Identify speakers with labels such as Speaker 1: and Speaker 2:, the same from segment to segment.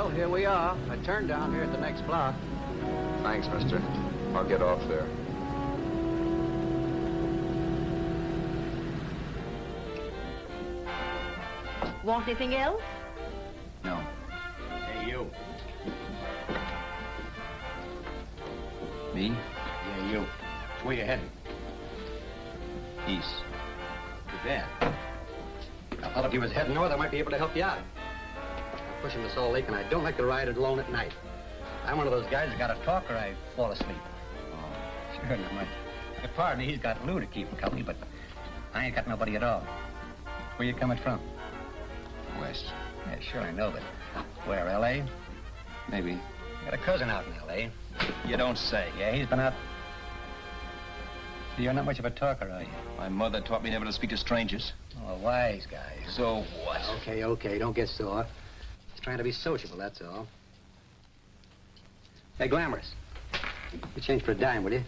Speaker 1: Well, here we are. I turned down here at the next block.
Speaker 2: Thanks, mister. I'll get off there.
Speaker 3: Want anything else?
Speaker 2: No.
Speaker 4: Hey, you.
Speaker 2: Me?
Speaker 4: Yeah, you. Where you heading?
Speaker 2: East.
Speaker 4: Too bad. I thought if you was heading north, I might be able to help you out. I'm pushing to Salt Lake, and I don't like to ride it alone at night. I'm one of those guys that got to talk or I fall asleep. Oh, sure, not much. Your partner, he's got Lou to keep him company, but I ain't got nobody at all. Where you coming from?
Speaker 2: West.
Speaker 4: Yeah, sure, I know, but where, L.A.?
Speaker 2: Maybe.
Speaker 4: I got a cousin out in L.A.
Speaker 2: You don't say.
Speaker 4: Yeah, he's been out. You're not much of a talker, are you?
Speaker 2: My mother taught me never to speak to strangers.
Speaker 4: Oh, a wise guy.
Speaker 2: So what?
Speaker 4: Okay, don't get sore. Just trying to be sociable, that's all. Hey, Glamorous. You change for a dime, will you?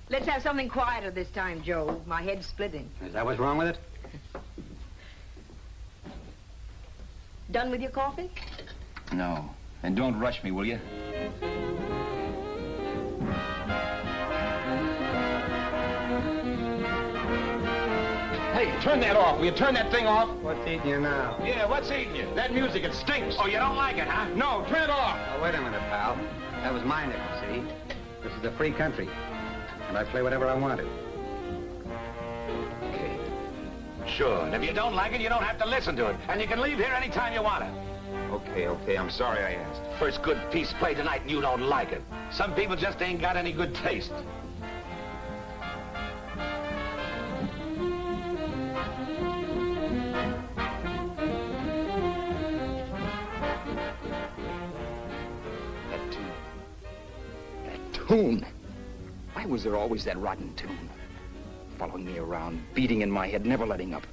Speaker 3: Let's have something quieter this time, Joe. My head's splitting.
Speaker 4: Is that what's wrong with it?
Speaker 3: Done with your coffee?
Speaker 2: No. And don't rush me, will you?
Speaker 5: Hey, turn that off. Will you turn that thing off?
Speaker 4: What's eating you now?
Speaker 5: Yeah, what's eating you? That music, it stinks.
Speaker 4: Oh, you don't like it, huh?
Speaker 5: No, turn it off.
Speaker 4: Oh, wait a minute, pal. That was my nickel, see? This is a free country. And I play whatever I want to.
Speaker 5: Okay. Sure, and if you don't like it, you don't have to listen to it. And you can leave here anytime you want to.
Speaker 2: Okay, I'm sorry I asked.
Speaker 5: First good piece played tonight and you don't like it. Some people just ain't got any good taste.
Speaker 2: That tune. Why was there always that rotten tune? Following me around, beating in my head, never letting up.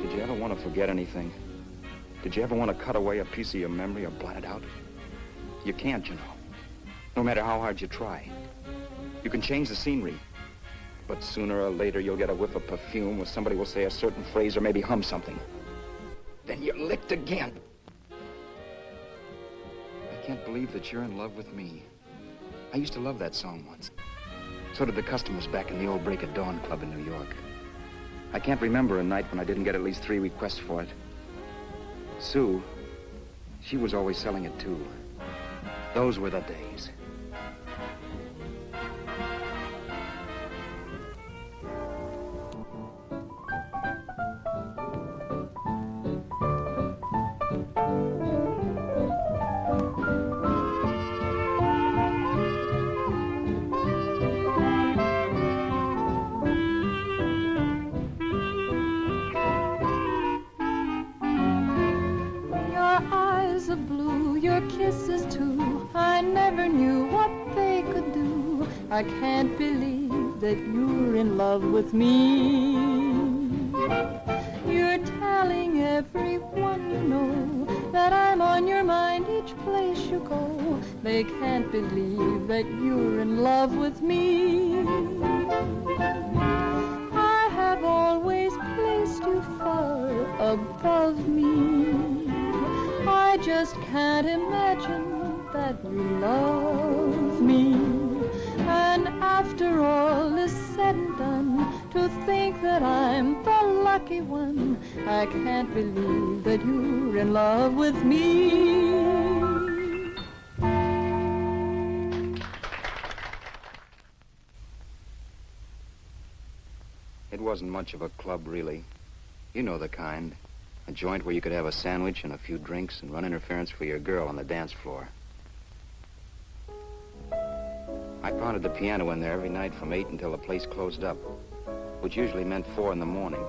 Speaker 2: Did you ever want to forget anything? Did you ever want to cut away a piece of your memory or blot it out? You can't, you know. No matter how hard you try. You can change the scenery. But sooner or later, you'll get a whiff of perfume or somebody will say a certain phrase or maybe hum something. Then you're licked again. I can't believe that you're in love with me. I used to love that song once. So did the customers back in the old Break of Dawn club in New York. I can't remember a night when I didn't get at least 3 requests for it. Sue, she was always selling it too. Those were the days.
Speaker 6: I can't believe that you're in love with me. You're telling everyone you know that I'm on your mind each place you go. They can't believe that you're in love with me. I have always placed you far above me. I just can't imagine that you love me. And after all is said and done, to think that I'm the lucky one, I can't believe that you're in love with me.
Speaker 2: It wasn't much of a club, really. You know the kind. A joint where you could have a sandwich and a few drinks and run interference for your girl on the dance floor. I pounded the piano in there every night from 8 until the place closed up, which usually meant 4 in the morning.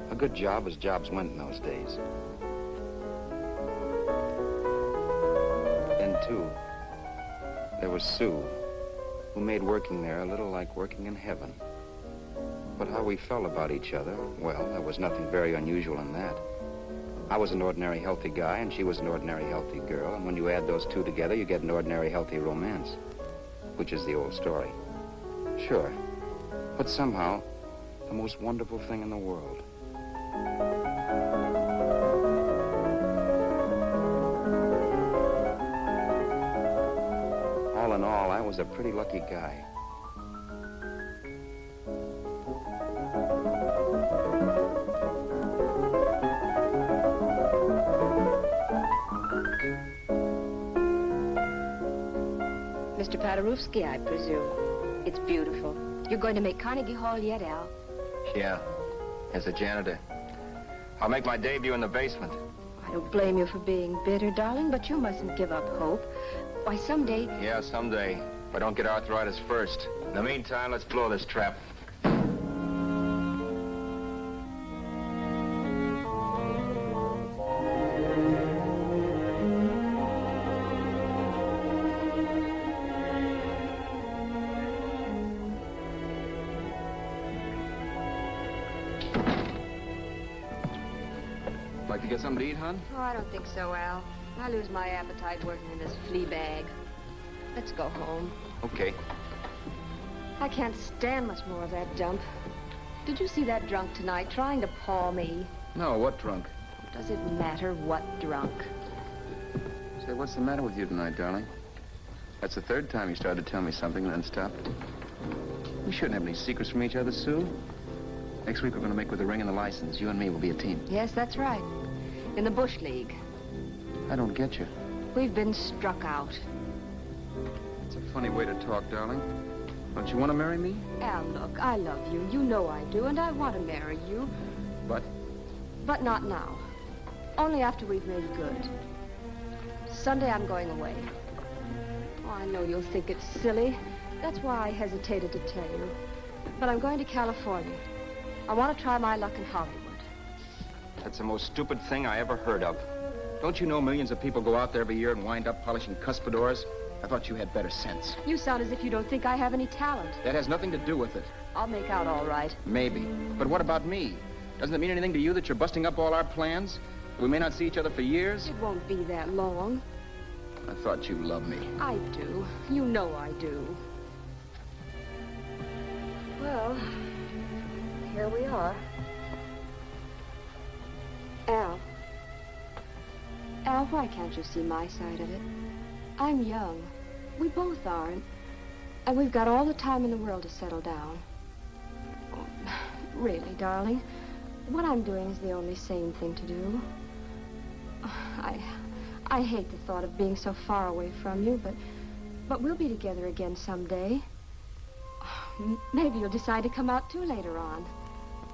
Speaker 2: A good job as jobs went in those days. Then, too, there was Sue, who made working there a little like working in heaven. But how we felt about each other, well, there was nothing very unusual in that. I was an ordinary healthy guy, and she was an ordinary healthy girl, and when you add those two together, you get an ordinary healthy romance, which is the old story. Sure, but somehow, the most wonderful thing in the world. All in all, I was a pretty lucky guy.
Speaker 3: Mr. Paderewski, I presume. It's beautiful. You're going to make Carnegie Hall yet, Al?
Speaker 2: Yeah, as a janitor. I'll make my debut in the basement.
Speaker 3: I don't blame you for being bitter, darling, but you mustn't give up hope. Why, someday...
Speaker 2: Yeah, someday. If I don't get arthritis first. In the meantime, let's blow this trap. Like to get something to eat, hon?
Speaker 3: Oh, I don't think so, Al. I lose my appetite working in this flea bag. Let's go home.
Speaker 2: Okay.
Speaker 3: I can't stand much more of that dump. Did you see that drunk tonight trying to paw me?
Speaker 2: No, what drunk?
Speaker 3: Does it matter what drunk?
Speaker 2: Say, what's the matter with you tonight, darling? That's the third time you started to tell me something and then stopped. We shouldn't have any secrets from each other, Sue. Next week, we're going to make with the ring and the license. You and me will be a team.
Speaker 3: Yes, that's right. In the Bush League.
Speaker 2: I don't get you.
Speaker 3: We've been struck out.
Speaker 2: It's a funny way to talk, darling. Don't you want to marry me?
Speaker 3: Al, look, I love you. You know I do, and I want to marry you.
Speaker 2: But?
Speaker 3: But not now. Only after we've made good. Sunday, I'm going away. Oh, I know you'll think it's silly. That's why I hesitated to tell you. But I'm going to California. I want to try my luck in Hollywood.
Speaker 2: That's the most stupid thing I ever heard of. Don't you know millions of people go out there every year and wind up polishing cuspidors? I thought you had better sense.
Speaker 3: You sound as if you don't think I have any talent.
Speaker 2: That has nothing to do with it.
Speaker 3: I'll make out all right.
Speaker 2: Maybe. But what about me? Doesn't it mean anything to you that you're busting up all our plans? We may not see each other for years?
Speaker 3: It won't be that long.
Speaker 2: I thought you loved me.
Speaker 3: I do. You know I do. Well, here we are. Al. Al, why can't you see my side of it? I'm young. We both are, and we've got all the time in the world to settle down. Oh, really, darling, what I'm doing is the only sane thing to do. I hate the thought of being so far away from you, but we'll be together again someday. Maybe you'll decide to come out too later on.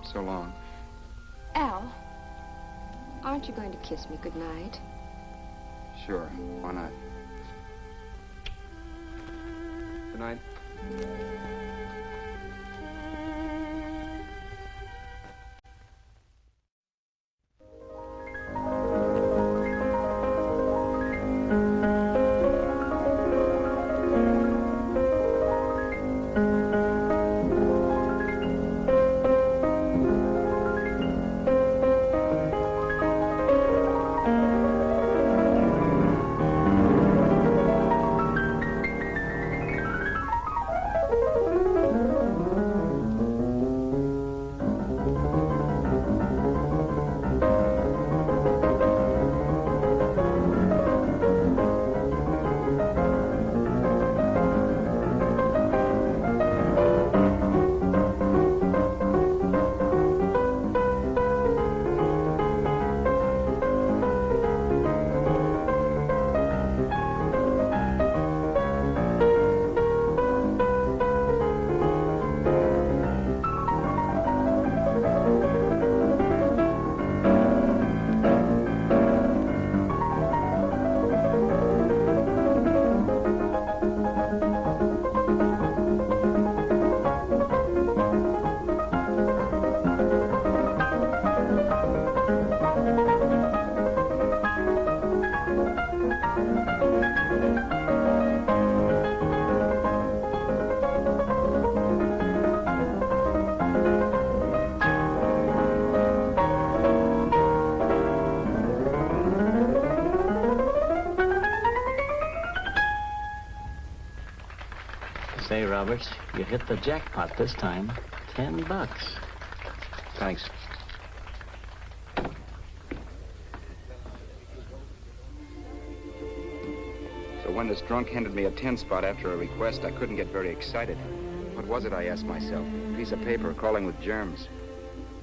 Speaker 2: So long.
Speaker 3: Al, aren't you going to kiss me goodnight?
Speaker 2: Sure, why not? Good night.
Speaker 7: Roberts. You hit the jackpot this time. $10.
Speaker 2: Thanks. So when this drunk handed me a 10 spot after a request, I couldn't get very excited. What was it, I asked myself? A piece of paper crawling with germs.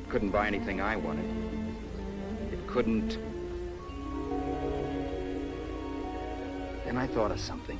Speaker 2: It couldn't buy anything I wanted. It couldn't... Then I thought of something.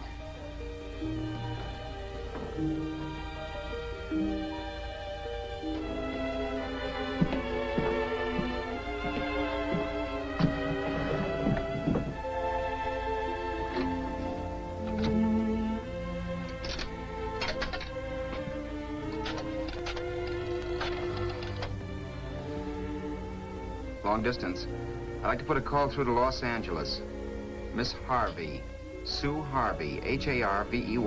Speaker 8: Long distance. I'd like to put a call through to Los Angeles. Miss Harvey. Sue Harvey, Harvey.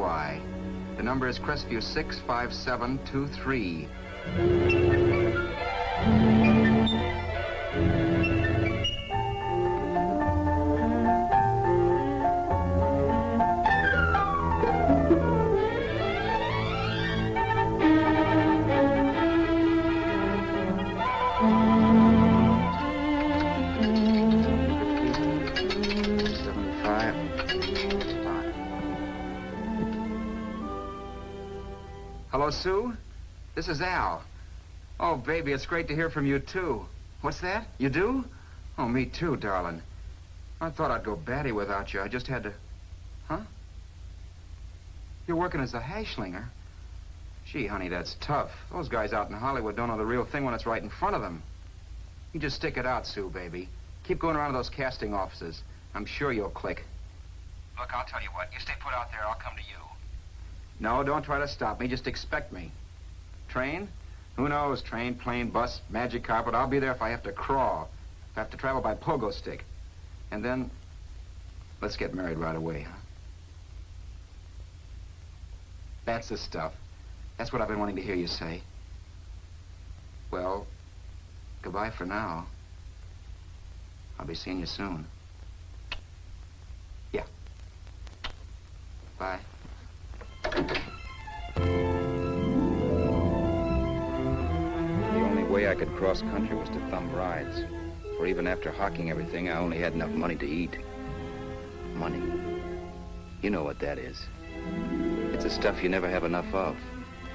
Speaker 8: The number is Crestview 65723. Hello, Sue? This is Al. Oh, baby, it's great to hear from you, too. What's that? You do? Oh, me too, darling. I thought I'd go batty without you. I just had to... Huh? You're working as a hashlinger? Gee, honey, that's tough. Those guys out in Hollywood don't know the real thing when it's right in front of them. You just stick it out, Sue, baby. Keep going around to those casting offices. I'm sure you'll click. Look, I'll tell you what. You stay put out there, I'll come to you. No, don't try to stop me. Just expect me. Train? Who knows? Train, plane, bus, magic carpet. I'll be there if I have to crawl. If I have to travel by pogo stick. And then, let's get married right away, huh? That's the stuff. That's what I've been wanting to hear you say. Well, goodbye for now. I'll be seeing you soon. Yeah. Bye.
Speaker 2: The only way I could cross country was to thumb rides. For even after hawking everything, I only had enough money to eat. Money. You know what that is. It's the stuff you never have enough of.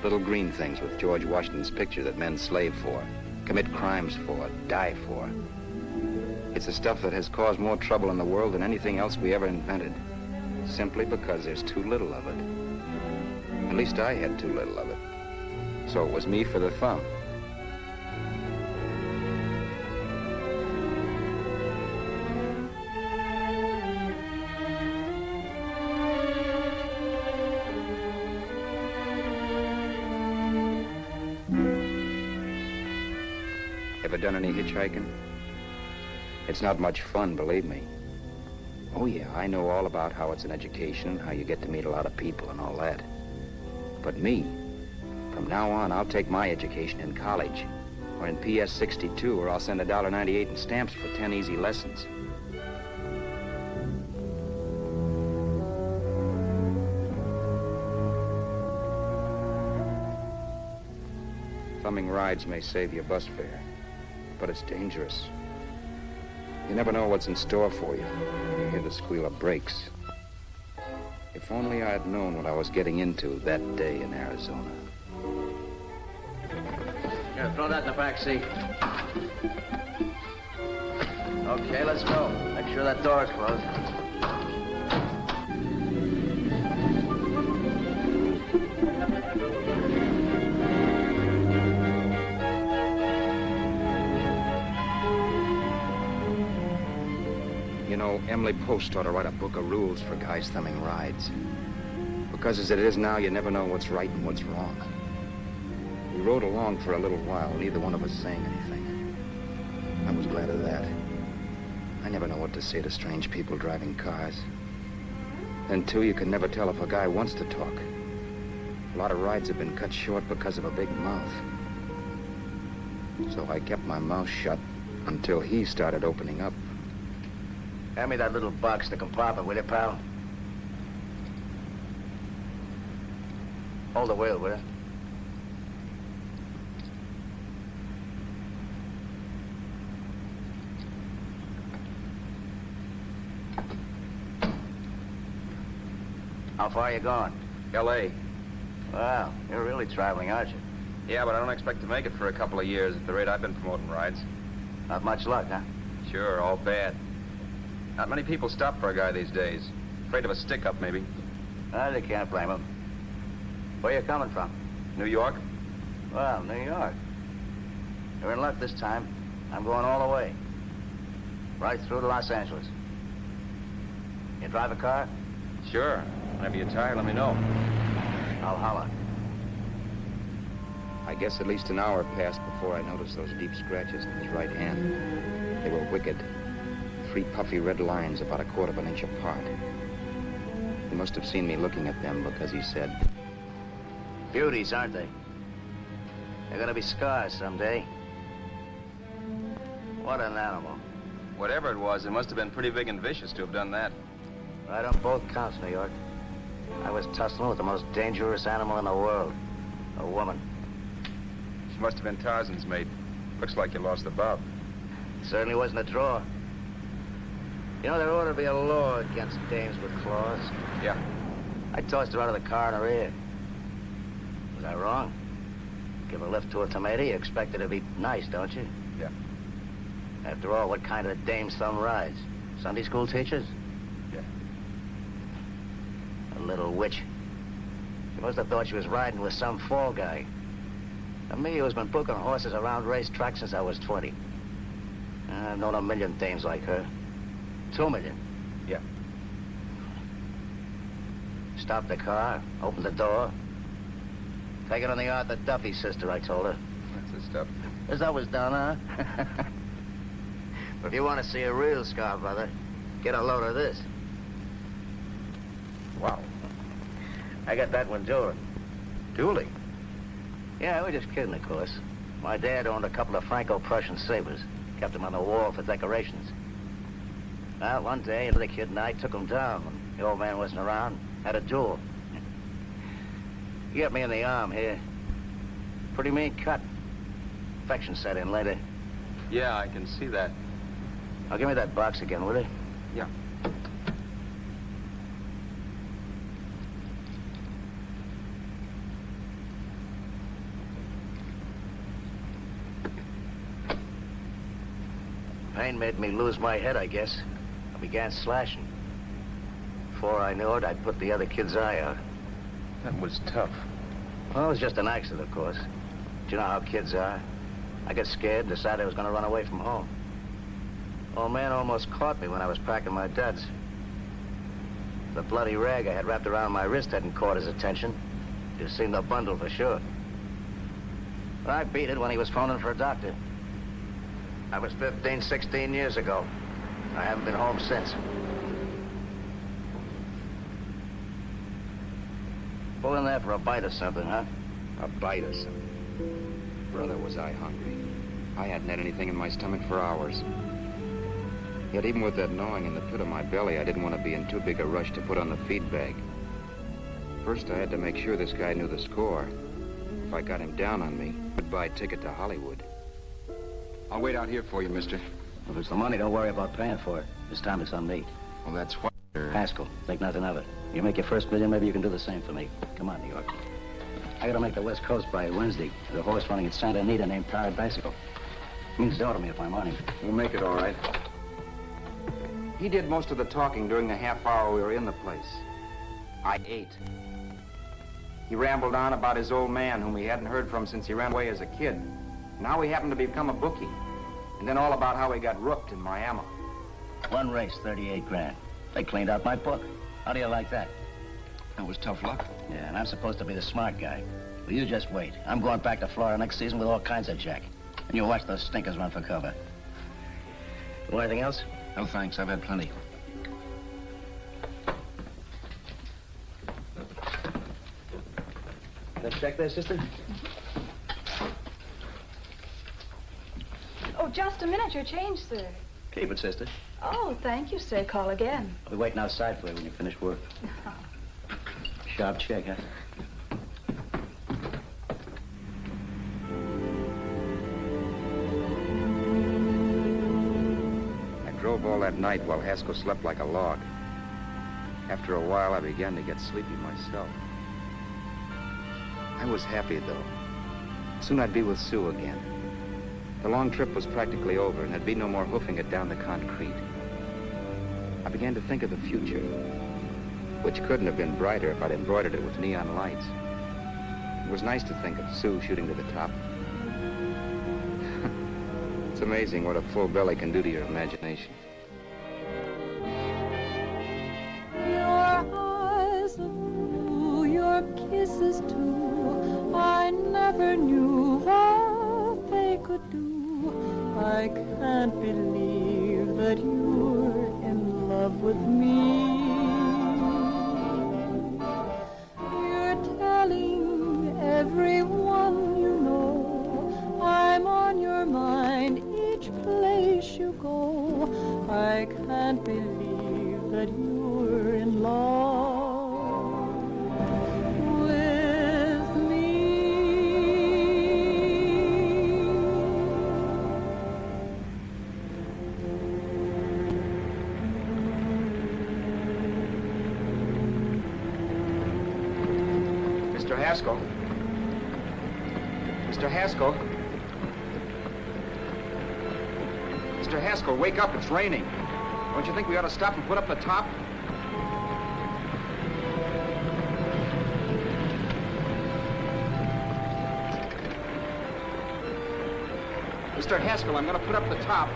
Speaker 2: Little green things with George Washington's picture that men slave for, commit crimes for, die for. It's the stuff that has caused more trouble in the world than anything else we ever invented. Simply because there's too little of it. At least I had too little of it. So it was me for the thumb. Ever done any hitchhiking? It's not much fun, believe me. Oh, yeah, I know all about how it's an education, how you get to meet a lot of people and all that. But me, from now on, I'll take my education in college, or in PS 62, or I'll send $1.98 in stamps for 10 easy lessons. Thumbing rides may save your bus fare, but it's dangerous. You never know what's in store for you. You hear the squeal of brakes. If only I had known what I was getting into that day in Arizona.
Speaker 1: Here, throw that in the back seat. Okay, let's go. Make sure that door's closed.
Speaker 2: You know, Emily Post ought to write a book of rules for guys thumbing rides. Because as it is now, you never know what's right and what's wrong. We rode along for a little while, neither one of us saying anything. I was glad of that. I never know what to say to strange people driving cars. And too, you can never tell if a guy wants to talk. A lot of rides have been cut short because of a big mouth. So I kept my mouth shut until he started opening up.
Speaker 1: Hand me that little box, the compartment, will you, pal? Hold the wheel, will you? How far are you going?
Speaker 8: L.A.
Speaker 1: Well, you're really traveling, aren't you?
Speaker 8: Yeah, but I don't expect to make it for a couple of years at the rate I've been promoting rides.
Speaker 1: Not much luck, huh?
Speaker 8: Sure, all bad. Not many people stop for a guy these days. Afraid of a stick-up, maybe.
Speaker 1: Well, you can't blame him. Where you coming from?
Speaker 8: New York?
Speaker 1: Well, New York. You're in luck this time. I'm going all the way. Right through to Los Angeles. You drive a car?
Speaker 8: Sure. Whenever you're tired, let me know.
Speaker 1: I'll holler.
Speaker 2: I guess at least an hour passed before I noticed those deep scratches in his right hand. They were wicked. 3 puffy red lines about 1/4 of an inch apart. He must have seen me looking at them because he said,
Speaker 1: Beauties, aren't they? They're gonna be scars someday. What an animal.
Speaker 8: Whatever it was, it must have been pretty big and vicious to have done that.
Speaker 1: Right on both counts, New York. I was tussling with the most dangerous animal in the world. A woman.
Speaker 8: She must have been Tarzan's mate. Looks like you lost the bob.
Speaker 1: Certainly wasn't a draw. You know, there ought to be a law against dames with claws.
Speaker 8: Yeah.
Speaker 1: I tossed her out of the car in her ear. Was I wrong? Give a lift to a tomato, you expect her to be nice, don't you?
Speaker 8: Yeah.
Speaker 1: After all, what kind of dames thumb rides? Sunday school teachers?
Speaker 8: Yeah.
Speaker 1: A little witch. She must have thought she was riding with some fall guy. And me, who's been booking horses around racetracks since I was 20. I've known a million dames like her. 2 million.
Speaker 8: Yeah.
Speaker 1: Stopped the car, opened the door. Take it on the Arthur Duffy sister, I told her.
Speaker 8: That's the stuff.
Speaker 1: As that was done, huh? But if you want to see a real scar, brother, get a load of this.
Speaker 8: Wow.
Speaker 1: I got that one dueling.
Speaker 8: Dueling?
Speaker 1: Yeah, we're just kidding, of course. My dad owned a couple of Franco-Prussian sabers. Kept them on the wall for decorations. Well, one day, the kid and I took them down when the old man wasn't around. Had a duel. He got me in the arm here. Pretty mean cut. Infection set in later.
Speaker 8: Yeah, I can see that.
Speaker 1: Now, give me that box again, will you?
Speaker 8: Yeah.
Speaker 1: Pain made me lose my head, I guess. I began slashing. Before I knew it, I'd put the other kid's eye out.
Speaker 8: That was tough.
Speaker 1: Well, it was just an accident, of course. But you know how kids are. I got scared, decided I was going to run away from home. Old man almost caught me when I was packing my duds. The bloody rag I had wrapped around my wrist hadn't caught his attention. You'd seen the bundle for sure. But I beat it when he was phoning for a doctor. That was 15, 16 years ago. I haven't been home since. Pull in there for a bite or something, huh?
Speaker 2: a bite or something. Brother, was I hungry. I hadn't had anything in my stomach for hours. Yet even with that gnawing in the pit of my belly, I didn't want to be in too big a rush to put on the feed bag. First, I had to make sure this guy knew the score. If I got him down on me, goodbye ticket to Hollywood. I'll wait out here for you, mister.
Speaker 1: If it's the money, don't worry about paying for it. This time it's on me.
Speaker 2: Well, that's what...
Speaker 1: Haskell, think nothing of it. You make your first million, maybe you can do the same for me. Come on, New York. I gotta make the West Coast by Wednesday. There's a horse running at Santa Anita named Bicycle. Means dough to me if I'm on him.
Speaker 2: We'll make it all right. He did most of the talking during the half hour we were in the place. I ate. He rambled on about his old man, whom he hadn't heard from since he ran away as a kid. Now he happened to become a bookie. And then all about how he got rooked in Miami.
Speaker 1: One race, 38 grand. They cleaned out my book. How do you like that?
Speaker 2: That was tough luck.
Speaker 1: Yeah, and I'm supposed to be the smart guy. Well, you just wait. I'm going back to Florida next season with all kinds of jack. And you watch those stinkers run for cover. Want anything else?
Speaker 2: No, thanks. I've had plenty.
Speaker 1: Let's check there, sister.
Speaker 9: Oh, just a minute. Your change, sir.
Speaker 1: Keep it, sister.
Speaker 9: Oh, thank you, sir. Call again.
Speaker 1: I'll be waiting outside for you when you finish work. Sharp check, huh?
Speaker 2: drove all that night while Haskell slept like a log. After a while, I began to get sleepy myself. I was happy, though. Soon I'd be with Sue again. The long trip was practically over, and there'd be no more hoofing it down the concrete. I began to think of the future, which couldn't have been brighter if I'd embroidered it with neon lights. It was nice to think of Sue shooting to the top. It's amazing what a full belly can do to your imagination.
Speaker 6: Your eyes of blue, your kisses too, I never knew what they could do. I can't believe that you're in love with me. You're telling everyone you know I'm on your mind each place you go. I can't believe that you're in love with me.
Speaker 2: Mr. Haskell? Mr. Haskell? Mr. Haskell, wake up. It's raining. Don't you think we ought to stop and put up the top? Mr. Haskell, I'm going to put up the top.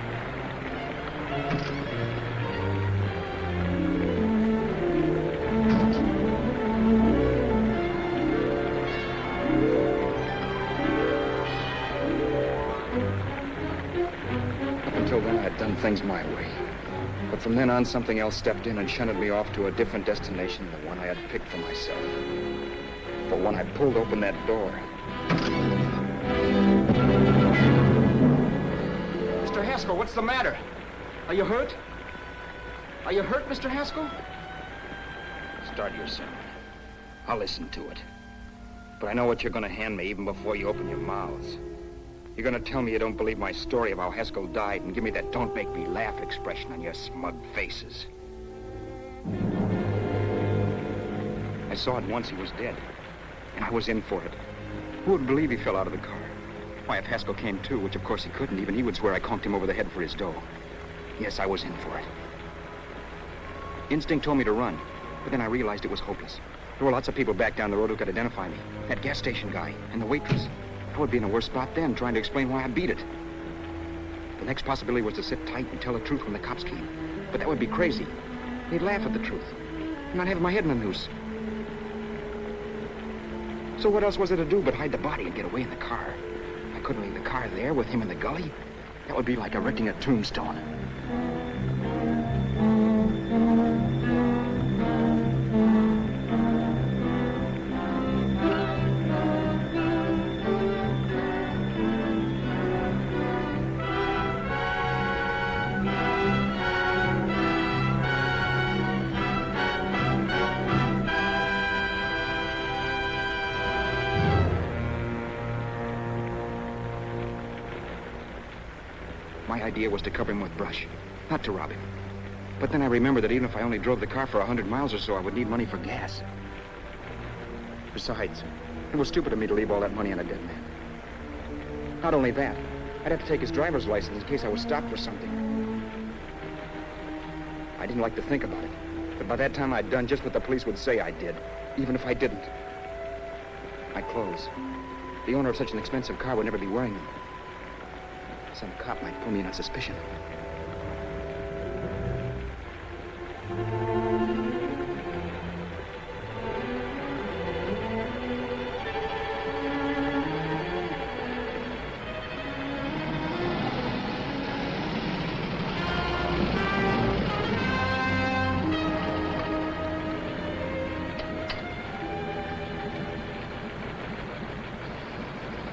Speaker 2: Until then, I had done things my way. But from then on, something else stepped in and shunted me off to a different destination than the one I had picked for myself. But when I pulled open that door... Mr. Haskell, what's the matter? Are you hurt? Are you hurt, Mr. Haskell? Start your sermon. I'll listen to it. But I know what you're going to hand me even before you open your mouths. You're going to tell me you don't believe my story of how Haskell died and give me that don't make me laugh expression on your smug faces. I saw at once he was dead, and I was in for it. Who would believe he fell out of the car? Why, if Haskell came too, which of course he couldn't, even he would swear I conked him over the head for his dough. Yes, I was in for it. Instinct told me to run, but then I realized it was hopeless. There were lots of people back down the road who could identify me. That gas station guy and the waitress. I would be in a worse spot then, trying to explain why I beat it. The next possibility was to sit tight and tell the truth when the cops came. But that would be crazy. They'd laugh at the truth. I'm not having my head in a noose. So what else was there to do but hide the body and get away in the car? I couldn't leave the car there with him in the gully. That would be like erecting a tombstone. My idea was to cover him with brush, not to rob him. But then I remembered that even if I only drove the car for 100 miles or so, I would need money for gas. Besides, it was stupid of me to leave all that money on a dead man. Not only that, I'd have to take his driver's license in case I was stopped for something. I didn't like to think about it, but by that time I'd done just what the police would say I did, even if I didn't. My clothes. The owner of such an expensive car would never be wearing them. Some cop might pull me in on suspicion.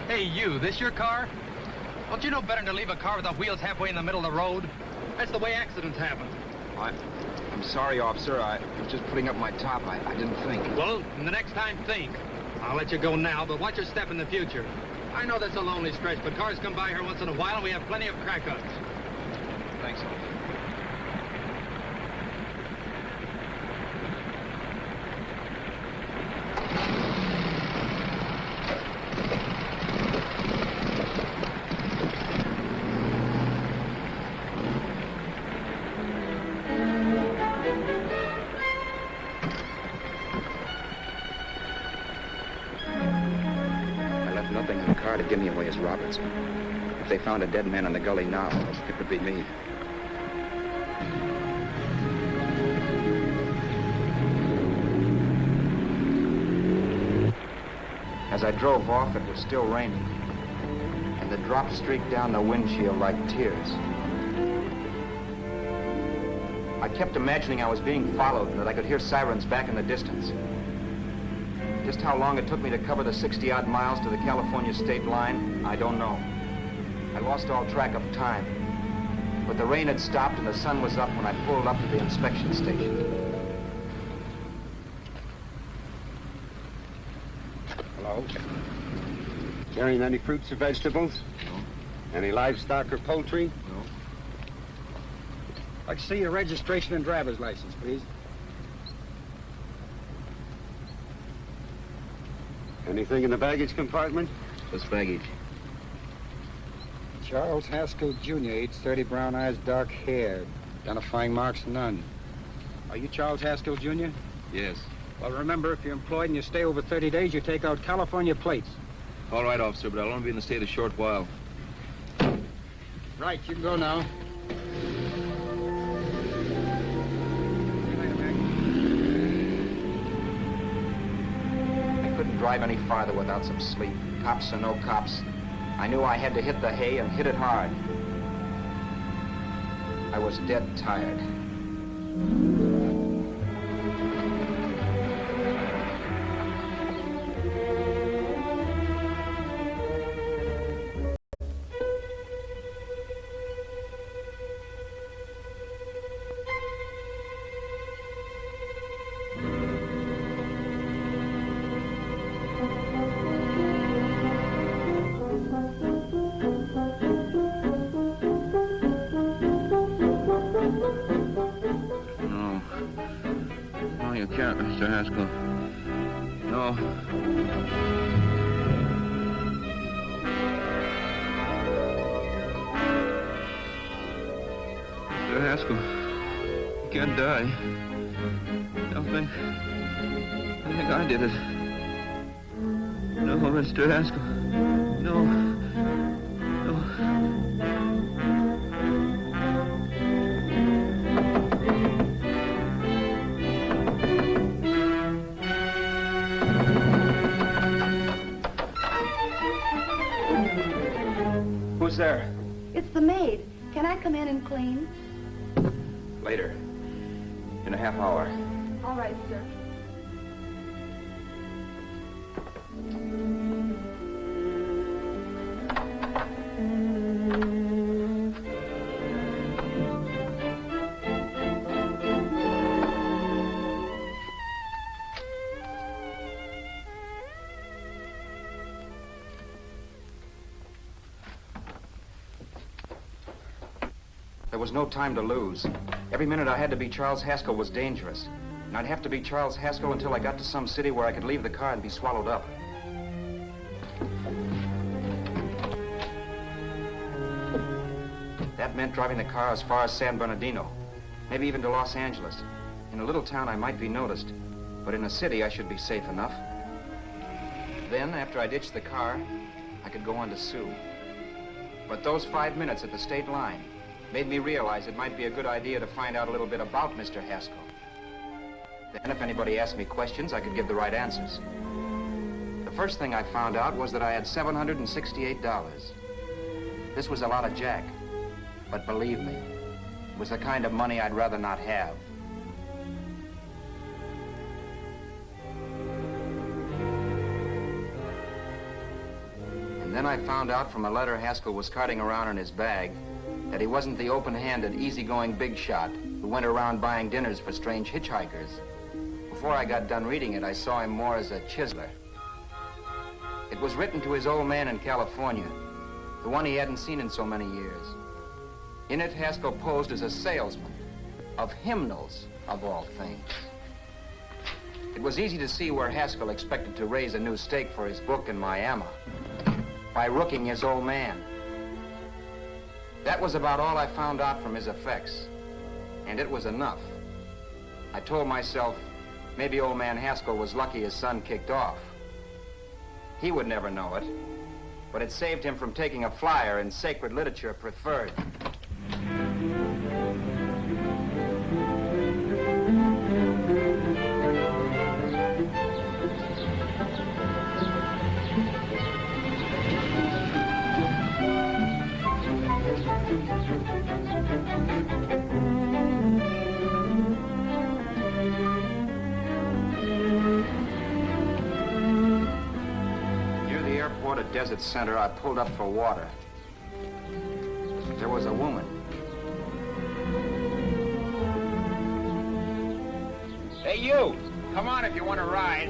Speaker 4: Hey, you, this your car? Don't you know better than to leave a car with the wheels halfway in the middle of the road? That's the way accidents happen.
Speaker 2: I'm sorry, officer. I was just putting up my top. I didn't think.
Speaker 4: Well, the next time, think. I'll let you go now, but watch your step in the future. I know that's a lonely stretch, but cars come by here once in a while, and we have plenty of crack-ups.
Speaker 2: Thanks, officer. would give me away as Roberts. If they found a dead man in the gully now, it would be me. As I drove off, it was still raining, and the drops streaked down the windshield like tears. I kept imagining I was being followed and that I could hear sirens back in the distance. Just how long it took me to cover the 60-odd miles to the California state line, I don't know. I lost all track of time. But the rain had stopped and the sun was up when I pulled up to the inspection station.
Speaker 10: Hello? Carrying any fruits or vegetables?
Speaker 2: No.
Speaker 10: Any livestock or poultry?
Speaker 2: No.
Speaker 10: I'd like to see your registration and driver's license, please. Anything in the baggage compartment?
Speaker 2: Just baggage.
Speaker 10: Charles Haskell, Jr., age 30, brown eyes, dark hair. Identifying marks, none. Are you Charles Haskell, Jr.?
Speaker 11: Yes.
Speaker 10: Well, remember, if you're employed and you stay over 30 days, you take out California plates.
Speaker 11: All right, officer, but I'll only be in the state a short while.
Speaker 10: Right, you can go now.
Speaker 2: I couldn't drive any farther without some sleep. Cops or no cops, I knew I had to hit the hay and hit it hard. I was dead tired.
Speaker 11: Mr. Haskell. No. Mr. Haskell, you can't die. I think I did it. No, Mr. Haskell. No. No.
Speaker 2: Who's there?
Speaker 9: It's the maid. Can I come in and clean?
Speaker 2: Later. In a half hour.
Speaker 9: All right, sir.
Speaker 2: There was no time to lose. Every minute I had to be Charles Haskell was dangerous. And I'd have to be Charles Haskell until I got to some city where I could leave the car and be swallowed up. That meant driving the car as far as San Bernardino, maybe even to Los Angeles. In a little town I might be noticed, but in a city I should be safe enough. Then, after I ditched the car, I could go on to Sue. But those 5 minutes at the state line made me realize it might be a good idea to find out a little bit about Mr. Haskell. Then if anybody asked me questions, I could give the right answers. The first thing I found out was that I had $768. This was a lot of jack, but believe me, it was the kind of money I'd rather not have. And then I found out from a letter Haskell was carting around in his bag that he wasn't the open-handed, easygoing big shot who went around buying dinners for strange hitchhikers. Before I got done reading it, I saw him more as a chiseler. It was written to his old man in California, the one he hadn't seen in so many years. In it, Haskell posed as a salesman of hymnals, of all things. It was easy to see where Haskell expected to raise a new stake for his book in Miami by rooking his old man. That was about all I found out from his effects, and it was enough. I told myself, maybe old man Haskell was lucky his son kicked off. He would never know it, but it saved him from taking a flyer in sacred literature preferred. At Desert Center, I pulled up for water. There was a woman.
Speaker 10: Hey, you! Come on if you want to ride.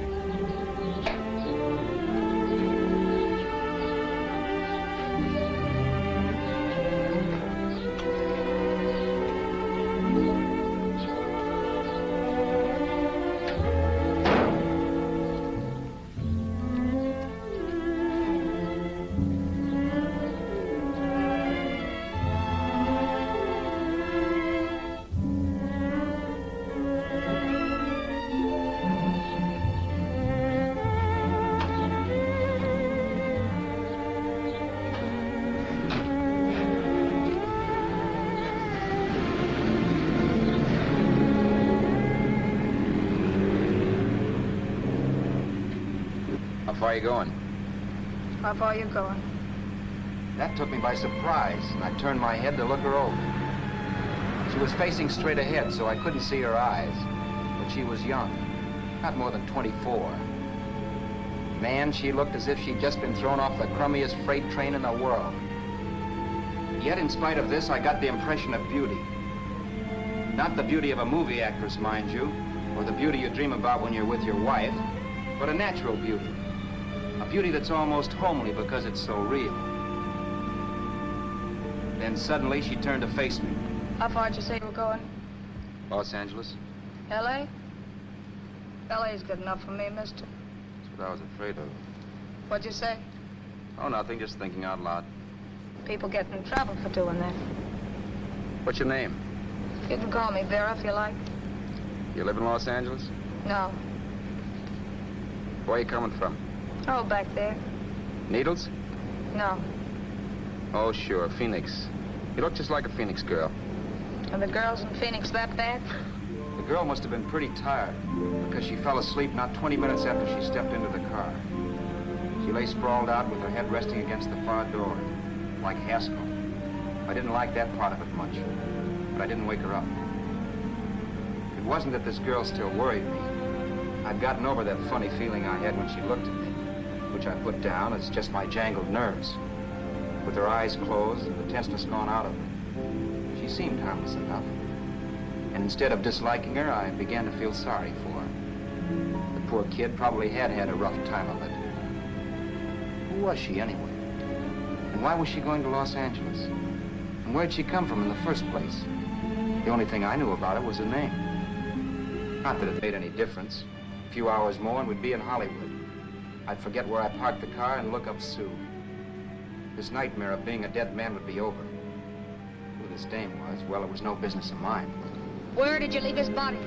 Speaker 2: How far are you going?
Speaker 12: How far are you going?
Speaker 2: That took me by surprise, and I turned my head to look her over. She was facing straight ahead, so I couldn't see her eyes. But she was young, not more than 24. Man, she looked as if she'd just been thrown off the crummiest freight train in the world. Yet, in spite of this, I got the impression of beauty. Not the beauty of a movie actress, mind you, or the beauty you dream about when you're with your wife, but a natural beauty. A beauty that's almost homely because it's so real. Then suddenly she turned to face me.
Speaker 12: How far did you say you were going?
Speaker 2: Los Angeles?
Speaker 12: L.A.? L.A.'s good enough for me, mister.
Speaker 2: That's what I was afraid of.
Speaker 12: What'd you say?
Speaker 2: Oh, nothing, just thinking out loud.
Speaker 12: People get in trouble for doing that.
Speaker 2: What's your name?
Speaker 12: You can call me Vera if you like.
Speaker 2: You live in Los Angeles?
Speaker 12: No.
Speaker 2: Where are you coming from?
Speaker 12: Oh, back there.
Speaker 2: Needles?
Speaker 12: No.
Speaker 2: Oh, sure, Phoenix. You look just like a Phoenix girl.
Speaker 12: Are the girls in Phoenix that bad?
Speaker 2: The girl must have been pretty tired, because she fell asleep not 20 minutes after she stepped into the car. She lay sprawled out with her head resting against the far door, like Haskell. I didn't like that part of it much, but I didn't wake her up. It wasn't that this girl still worried me. I'd gotten over that funny feeling I had when she looked at me, which I put down as just my jangled nerves. With her eyes closed and the tenseness gone out of her, she seemed harmless enough. And instead of disliking her, I began to feel sorry for her. The poor kid probably had had a rough time of it. Who was she anyway? And why was she going to Los Angeles? And where'd she come from in the first place? The only thing I knew about her was her name. Not that it made any difference. A few hours more and we'd be in Hollywood. I'd forget where I parked the car and look up Sue. This nightmare of being a dead man would be over. Who this dame was, well, it was no business of mine.
Speaker 12: Where did you leave his body?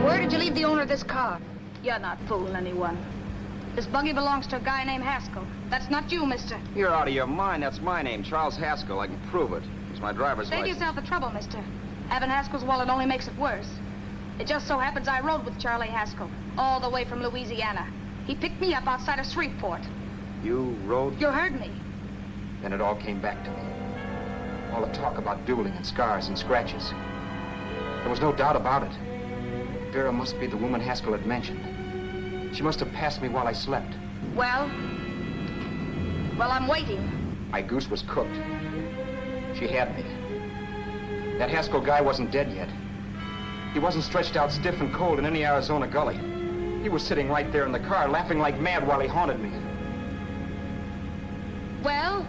Speaker 12: Where did you leave the owner of this car? You're not fooling anyone. This buggy belongs to a guy named Haskell. That's not you, mister.
Speaker 2: You're out of your mind. That's my name, Charles Haskell. I can prove it. It's my driver's
Speaker 12: Save
Speaker 2: license.
Speaker 12: yourself the trouble, mister. Having Haskell's wallet only makes it worse. It just so happens I rode with Charlie Haskell, all the way from Louisiana. He picked me up outside of Shreveport.
Speaker 2: You rode?
Speaker 12: You heard me.
Speaker 2: Then it all came back to me. All the talk about dueling and scars and scratches. There was no doubt about it. Vera must be the woman Haskell had mentioned. She must have passed me while I slept.
Speaker 12: Well, I'm waiting.
Speaker 2: My goose was cooked. She had me. That Haskell guy wasn't dead yet. He wasn't stretched out stiff and cold in any Arizona gully. He was sitting right there in the car, laughing like mad while he haunted me.
Speaker 12: Well?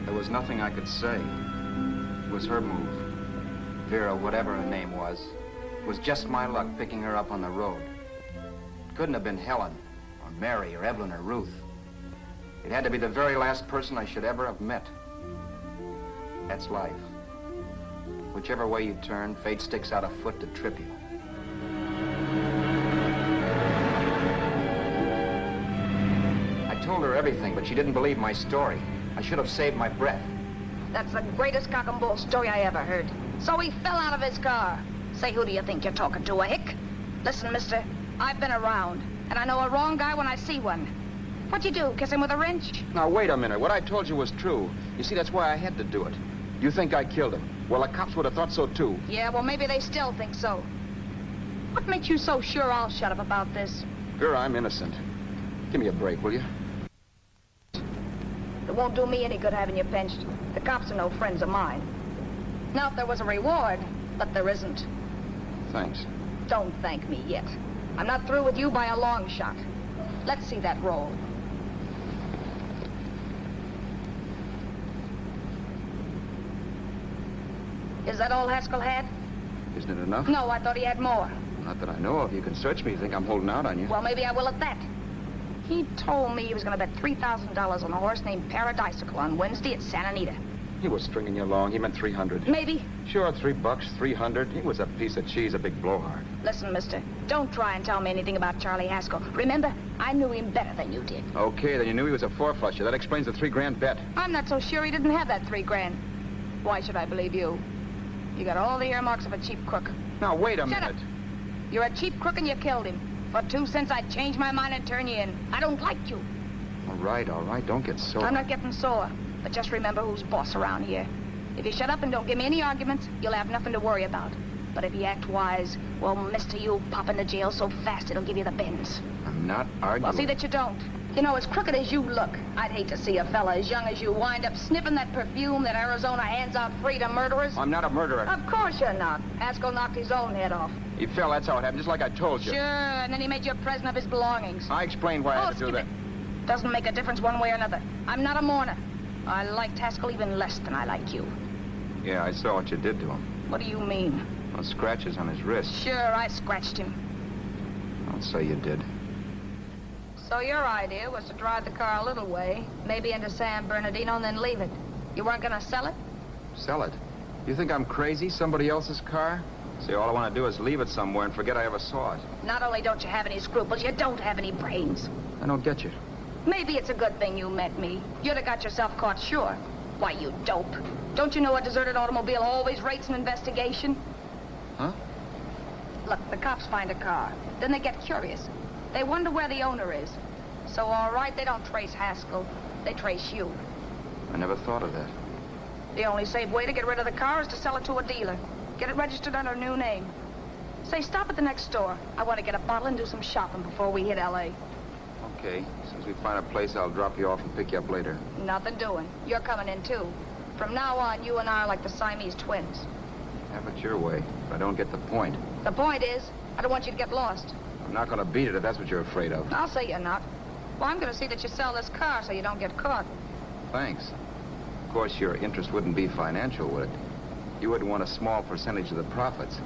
Speaker 2: There was nothing I could say. It was her move. Vera, whatever her name was just my luck picking her up on the road. It couldn't have been Helen, or Mary, or Evelyn, or Ruth. It had to be the very last person I should ever have met. That's life. Whichever way you turn, fate sticks out a foot to trip you. I told her everything, but she didn't believe my story. I should have saved my breath.
Speaker 12: That's the greatest cock and bull story I ever heard. So he fell out of his car. Say, who do you think you're talking to, a hick? Listen, mister, I've been around, and I know a wrong guy when I see one. What'd you do, kiss him with a wrench?
Speaker 2: Now, wait a minute. What I told you was true. You see, that's why I had to do it. You think I killed him. Well, the cops would have thought so, too.
Speaker 12: Yeah, well, maybe they still think so. What makes you so sure I'll shut up about this?
Speaker 2: Vera, I'm innocent. Give me a break, will you?
Speaker 12: It won't do me any good having you pinched. The cops are no friends of mine. Now, if there was a reward, but there isn't.
Speaker 2: Thanks.
Speaker 12: Don't thank me yet. I'm not through with you by a long shot. Let's see that roll. Is that all Haskell had?
Speaker 2: Isn't it enough?
Speaker 12: No, I thought he had more.
Speaker 2: Not that I know of. You can search me. You think I'm holding out on you?
Speaker 12: Well, maybe I will at that. He told me he was going to bet $3,000 on a horse named Paradisical on Wednesday at Santa Anita.
Speaker 2: He was stringing you along. He meant 300.
Speaker 12: Maybe.
Speaker 2: Sure, $3, 300. He was a piece of cheese, a big blowhard.
Speaker 12: Listen, mister, don't try and tell me anything about Charlie Haskell. Remember, I knew him better than you did.
Speaker 2: Okay, then you knew he was a four-flusher. That explains the $3,000 bet.
Speaker 12: I'm not so sure he didn't have that $3,000. Why should I believe you? You got all the earmarks of a cheap crook.
Speaker 2: Now, wait a
Speaker 12: Shut
Speaker 2: minute.
Speaker 12: Up. You're a cheap crook and you killed him. For 2 cents, I'd change my mind and turn you in. I don't like you.
Speaker 2: All right. Don't get sore.
Speaker 12: I'm not getting sore. But just remember who's boss around here. If you shut up and don't give me any arguments, you'll have nothing to worry about. But if you act wise, well, mister, you'll pop into jail so fast it'll give you the bends.
Speaker 2: I'm not arguing.
Speaker 12: Well, see that you don't. You know, as crooked as you look, I'd hate to see a fella as young as you wind up sniffing that perfume that Arizona hands out free to murderers.
Speaker 2: I'm not a murderer.
Speaker 12: Of course you're not. Haskell knocked his own head off.
Speaker 2: He fell, that's how it happened, just like I told you.
Speaker 12: Sure, and then he made you a present of his belongings.
Speaker 2: I explained why I had to do that.
Speaker 12: Doesn't make a difference one way or another. I'm not a mourner. I liked Haskell even less than I like you.
Speaker 2: Yeah, I saw what you did to him.
Speaker 12: What do you mean?
Speaker 2: Well, scratches on his wrist.
Speaker 12: Sure, I scratched him.
Speaker 2: I'll say you did.
Speaker 12: So your idea was to drive the car a little way, maybe into San Bernardino, and then leave it. You weren't gonna sell it?
Speaker 2: Sell it? You think I'm crazy? Somebody else's car? See, all I want to do is leave it somewhere and forget I ever saw it.
Speaker 12: Not only don't you have any scruples, you don't have any brains.
Speaker 2: I don't get you.
Speaker 12: Maybe it's a good thing you met me. You'd have got yourself caught, sure. Why, you dope. Don't you know a deserted automobile always rates an investigation?
Speaker 2: Huh?
Speaker 12: Look, the cops find a car. Then they get curious. They wonder where the owner is. So, all right, they don't trace Haskell. They trace you.
Speaker 2: I never thought of that.
Speaker 12: The only safe way to get rid of the car is to sell it to a dealer. Get it registered under a new name. Say, stop at the next store. I want to get a bottle and do some shopping before we hit L.A.
Speaker 2: Okay. As soon as we find a place, I'll drop you off and pick you up later.
Speaker 12: Nothing doing. You're coming in, too. From now on, you and I are like the Siamese twins.
Speaker 2: Have it your way, but I don't get the point.
Speaker 12: The point is, I don't want you to get lost.
Speaker 2: I'm not going to beat it if that's what you're afraid of.
Speaker 12: I'll say you're not. Well, I'm going to see that you sell this car so you don't get caught.
Speaker 2: Thanks. Of course, your interest wouldn't be financial, would it? You would want a small percentage of the profits.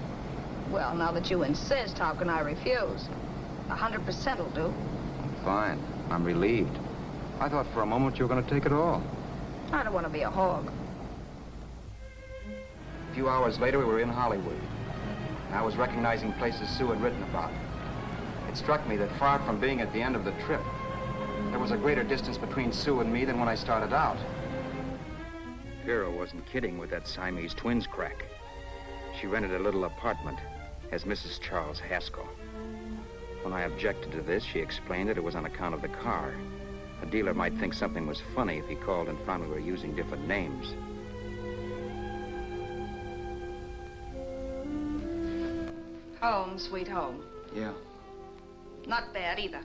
Speaker 12: Well, now that you insist, how can I refuse? 100% will do.
Speaker 2: Fine. I'm relieved. I thought for a moment you were going to take it all.
Speaker 12: I don't want to be a hog.
Speaker 2: A few hours later, we were in Hollywood. And I was recognizing places Sue had written about. It struck me that far from being at the end of the trip, there was a greater distance between Sue and me than when I started out. Vera wasn't kidding with that Siamese twins crack. She rented a little apartment as Mrs. Charles Haskell. When I objected to this, she explained that it was on account of the car. A dealer might think something was funny if he called and found we were using different names.
Speaker 12: Home, sweet home.
Speaker 2: Yeah.
Speaker 12: Not bad, either.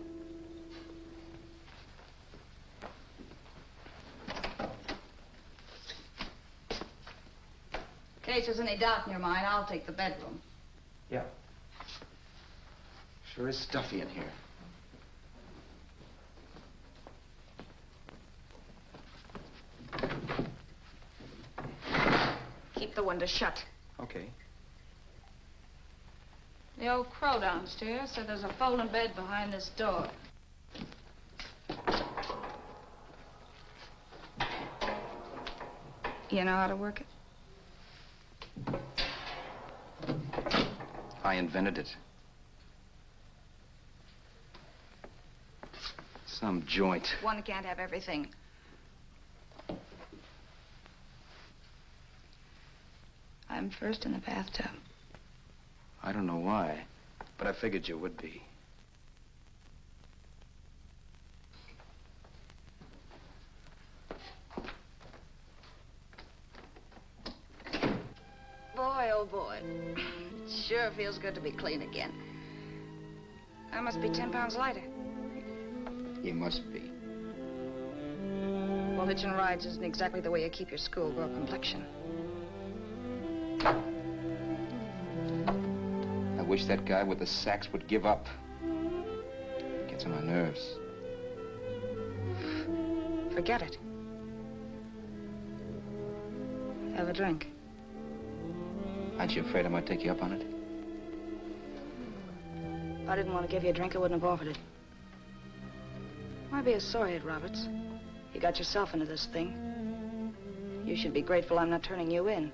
Speaker 12: In case there's any doubt in your mind, I'll take the bedroom.
Speaker 2: Yeah. Sure is stuffy in here.
Speaker 12: Keep the window shut.
Speaker 2: Okay.
Speaker 12: The old crow downstairs said there's a folding bed behind this door. You know how to work it?
Speaker 2: I invented it. Some joint.
Speaker 12: One can't have everything. I'm first in the bathtub.
Speaker 2: I don't know why, but I figured you would be.
Speaker 12: Boy, oh boy. Sure feels good to be clean again. I must be 10 pounds lighter.
Speaker 2: You must be.
Speaker 12: Well, hitching rides isn't exactly the way you keep your schoolgirl complexion.
Speaker 2: I wish that guy with the sacks would give up. Gets on my nerves.
Speaker 12: Forget it. Have a drink.
Speaker 2: Aren't you afraid I might take you up on it?
Speaker 12: If I didn't want to give you a drink, I wouldn't have offered it. Why be a sorehead, Roberts? You got yourself into this thing. You should be grateful I'm not turning you in.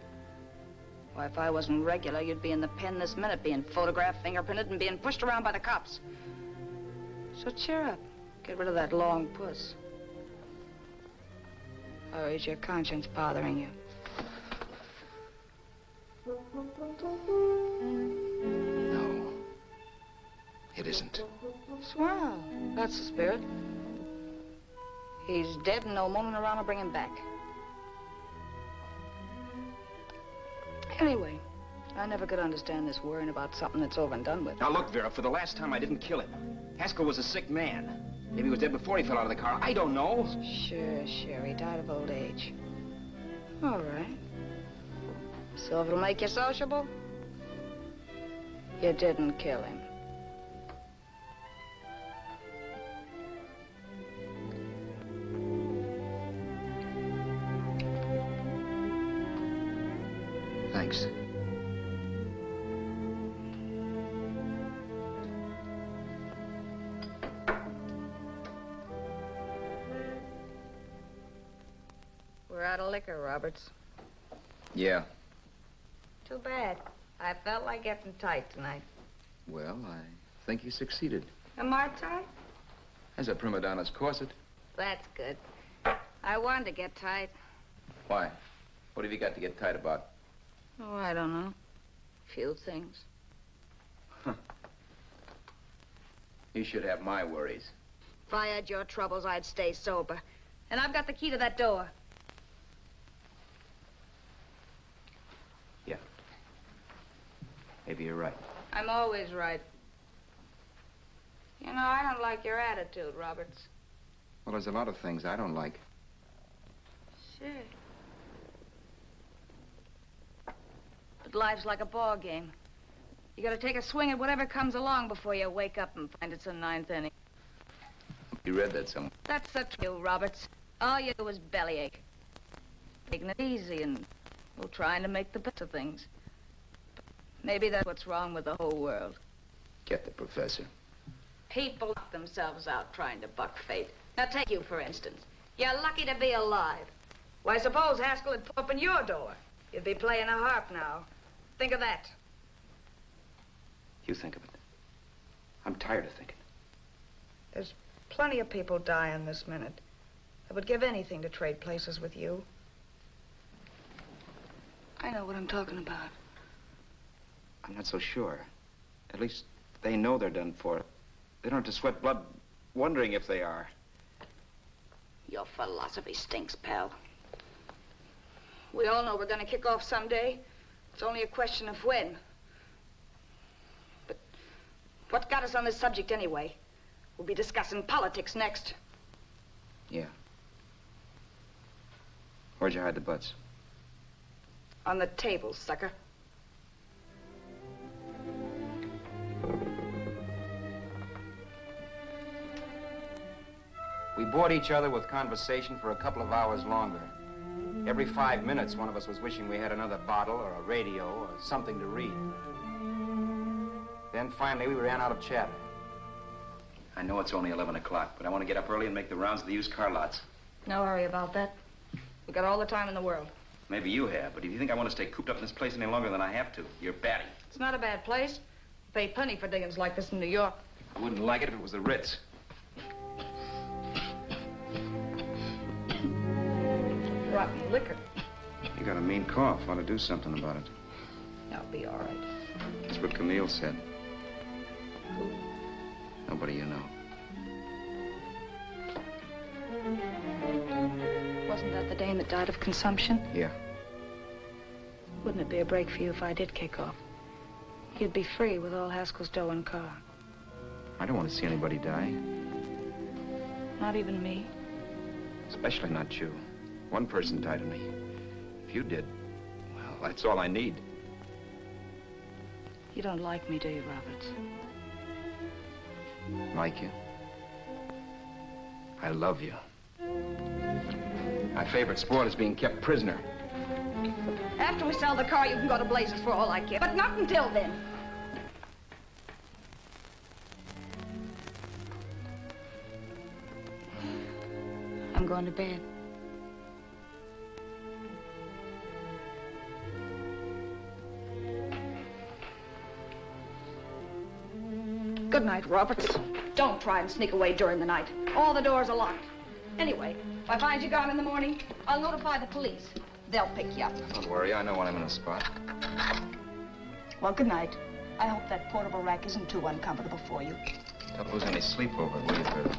Speaker 12: Why, if I wasn't regular, you'd be in the pen this minute, being photographed, fingerprinted, and being pushed around by the cops. So cheer up. Get rid of that long puss. Or is your conscience bothering you?
Speaker 2: No. It isn't.
Speaker 12: Swell. That's the spirit. He's dead and no moment around to bring him back. Anyway, I never could understand this worrying about something that's over and done with.
Speaker 2: Now look, Vera, for the last time I didn't kill him. Haskell was a sick man. Maybe he was dead before he fell out of the car. I don't know.
Speaker 12: Sure. He died of old age. All right. So if it'll make you sociable, you didn't kill him.
Speaker 2: Thanks.
Speaker 12: We're out of liquor, Roberts.
Speaker 2: Yeah.
Speaker 12: Too bad. I felt like getting tight tonight.
Speaker 2: Well, I think you succeeded.
Speaker 12: Am I tight?
Speaker 2: As a prima donna's corset.
Speaker 12: That's good. I wanted to get tight.
Speaker 2: Why? What have you got to get tight about?
Speaker 12: Oh, I don't know. Few things.
Speaker 2: You should have my worries.
Speaker 12: If I had your troubles, I'd stay sober. And I've got the key to that door.
Speaker 2: Yeah. Maybe you're right.
Speaker 12: I'm always right. You know, I don't like your attitude, Roberts.
Speaker 2: Well, there's a lot of things I don't like.
Speaker 12: Sure. But life's like a ball game. You gotta take a swing at whatever comes along before you wake up and find it's the ninth inning.
Speaker 2: You read that somewhere.
Speaker 12: That's the truth, Roberts. All you do is bellyache. Taking it easy and, well, trying to make the best of things. But maybe that's what's wrong with the whole world.
Speaker 2: Get the professor.
Speaker 12: People knock themselves out trying to buck fate. Now, take you, for instance. You're lucky to be alive. Why, suppose Haskell had opened your door. You'd be playing a harp now. Think of that.
Speaker 2: You think of it. I'm tired of thinking.
Speaker 12: There's plenty of people dying this minute. I would give anything to trade places with you. I know what I'm talking about.
Speaker 2: I'm not so sure. At least they know they're done for. They don't have to sweat blood wondering if they are.
Speaker 12: Your philosophy stinks, pal. We all know we're gonna kick off someday. It's only a question of when. But what got us on this subject anyway? We'll be discussing politics next.
Speaker 2: Yeah. Where'd you hide the butts?
Speaker 12: On the table, sucker.
Speaker 2: We bored each other with conversation for a couple of hours longer. Every 5 minutes, one of us was wishing we had another bottle or a radio or something to read. Then finally, we ran out of chatter. I know it's only 11 o'clock, but I want to get up early and make the rounds of the used car lots.
Speaker 12: No hurry about that. We've got all the time in the world.
Speaker 2: Maybe you have, but if you think I want to stay cooped up in this place any longer than I have to, you're batty.
Speaker 12: It's not a bad place. Pay plenty for diggings like this in New York.
Speaker 2: I wouldn't like it if it was the Ritz.
Speaker 12: rotten liquor.
Speaker 2: You got a mean cough. Ought to do something about it.
Speaker 12: I'll be all right.
Speaker 2: That's what Camille said.
Speaker 12: Who?
Speaker 2: Nobody you know.
Speaker 12: Wasn't that the dame that died of consumption?
Speaker 2: Yeah.
Speaker 12: Wouldn't it be a break for you if I did kick off? You'd be free with all Haskell's dough and car.
Speaker 2: I don't want to see anybody die.
Speaker 12: Not even me.
Speaker 2: Especially not you. One person died of me. If you did, well, that's all I need.
Speaker 12: You don't like me, do you, Roberts?
Speaker 2: Like you? I love you. My favorite sport is being kept prisoner.
Speaker 12: After we sell the car, you can go to blazes for all I care. But not until then. I'm going to bed. Good night, Roberts. Don't try and sneak away during the night. All the doors are locked. Anyway, if I find you gone in the morning, I'll notify the police. They'll pick you up.
Speaker 2: Don't worry, I know when I'm in a spot.
Speaker 12: Well, good night. I hope that portable rack isn't too uncomfortable for you.
Speaker 2: Don't lose any sleep over it, will you, Vera?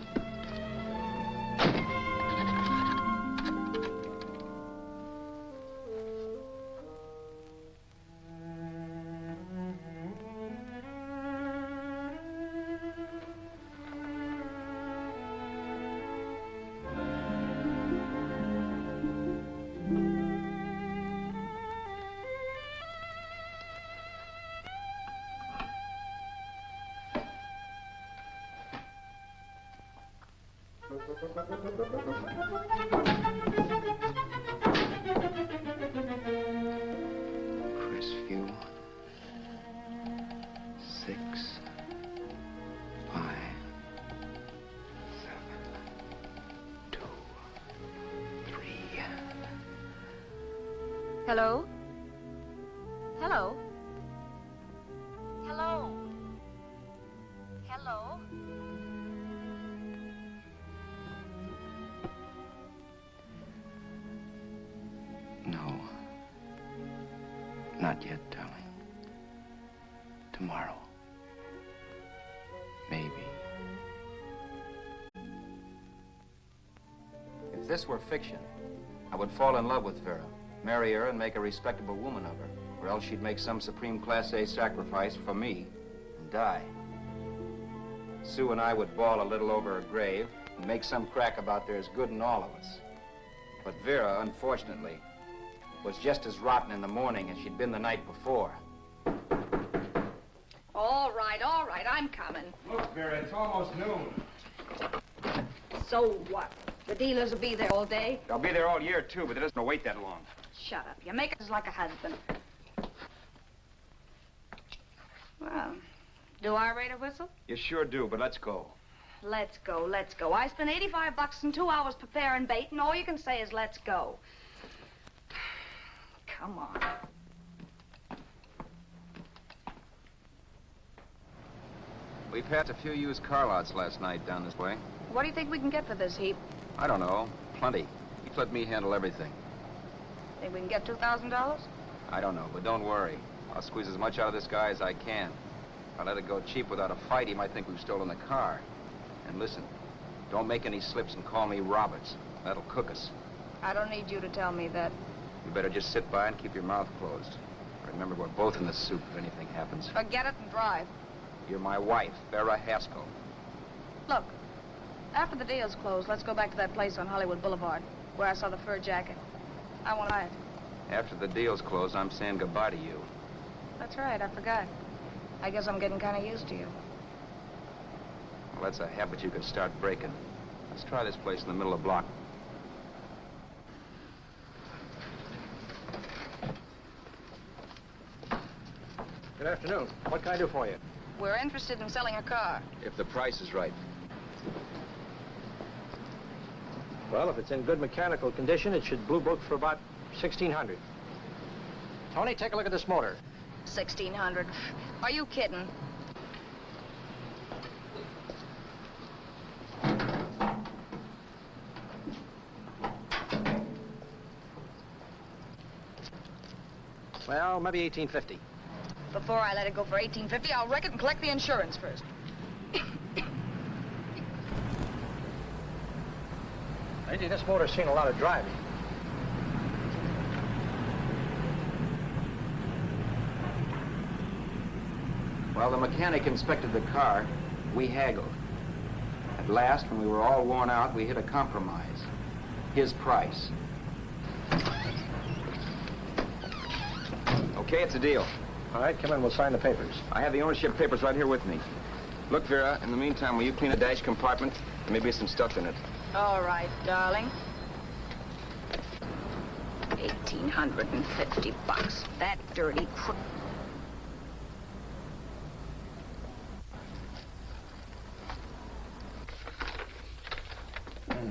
Speaker 2: Crestview. 6, 5, 7, 2, 3.
Speaker 3: Hello? Hello? Hello? Hello?
Speaker 2: No. Not yet, darling. Tomorrow. Maybe.
Speaker 8: If this were fiction, I would fall in love with Vera, marry her and make a respectable woman of her, or else she'd make some supreme Class A sacrifice for me and die. Sue and I would bawl a little over her grave and make some crack about there's good in all of us. But Vera, unfortunately, was just as rotten in the morning as she'd been the night before.
Speaker 12: All right, I'm coming.
Speaker 2: Look, Vera, it's almost noon.
Speaker 12: So what? The dealers will be there all day?
Speaker 2: They'll be there all year, too, but it doesn't wait that long.
Speaker 12: Shut up. You make us like a husband. Well, do I rate a whistle?
Speaker 2: You sure do, but let's go.
Speaker 12: Let's go, let's go. I spent $85 in 2 hours preparing bait, and all you can say is let's go. Come on.
Speaker 8: We passed a few used car lots last night down this way.
Speaker 12: What do you think we can get for this heap?
Speaker 8: I don't know. Plenty. He let me handle everything.
Speaker 12: Think we can get $2,000?
Speaker 8: I don't know, but don't worry. I'll squeeze as much out of this guy as I can. If I let it go cheap without a fight, he might think we've stolen the car. And listen, don't make any slips and call me Roberts. That'll cook us.
Speaker 12: I don't need you to tell me that.
Speaker 8: You better just sit by and keep your mouth closed. Remember, we're both in the soup if anything happens.
Speaker 12: Forget it and drive.
Speaker 8: You're my wife, Vera Haskell.
Speaker 12: Look, after the deal's closed, let's go back to that place on Hollywood Boulevard where I saw the fur jacket. I want to buy it.
Speaker 8: After the deal's closed, I'm saying goodbye to you.
Speaker 12: That's right, I forgot. I guess I'm getting kind of used to you.
Speaker 8: Well, that's a habit you could start breaking. Let's try this place in the middle of the block.
Speaker 4: Good afternoon. What can I do for you?
Speaker 12: We're interested in selling a car.
Speaker 8: If the price is right.
Speaker 4: Well, if it's in good mechanical condition, it should blue book for about $1,600. Tony, take a look at this motor.
Speaker 12: 1,600. Are you kidding?
Speaker 4: Well, maybe 1850.
Speaker 12: Before I let it go for 1850, I'll wreck it and collect the insurance first.
Speaker 4: Lately, this motor's seen a lot of driving.
Speaker 8: While the mechanic inspected the car, we haggled. At last, when we were all worn out, we hit a compromise. His price.
Speaker 2: Okay, it's a deal.
Speaker 4: All right, come in, we'll sign the papers.
Speaker 2: I have the ownership papers right here with me. Look, Vera, in the meantime, will you clean a dash compartment? There may be some stuff in it.
Speaker 12: All right, darling. $1,850. That dirty crook.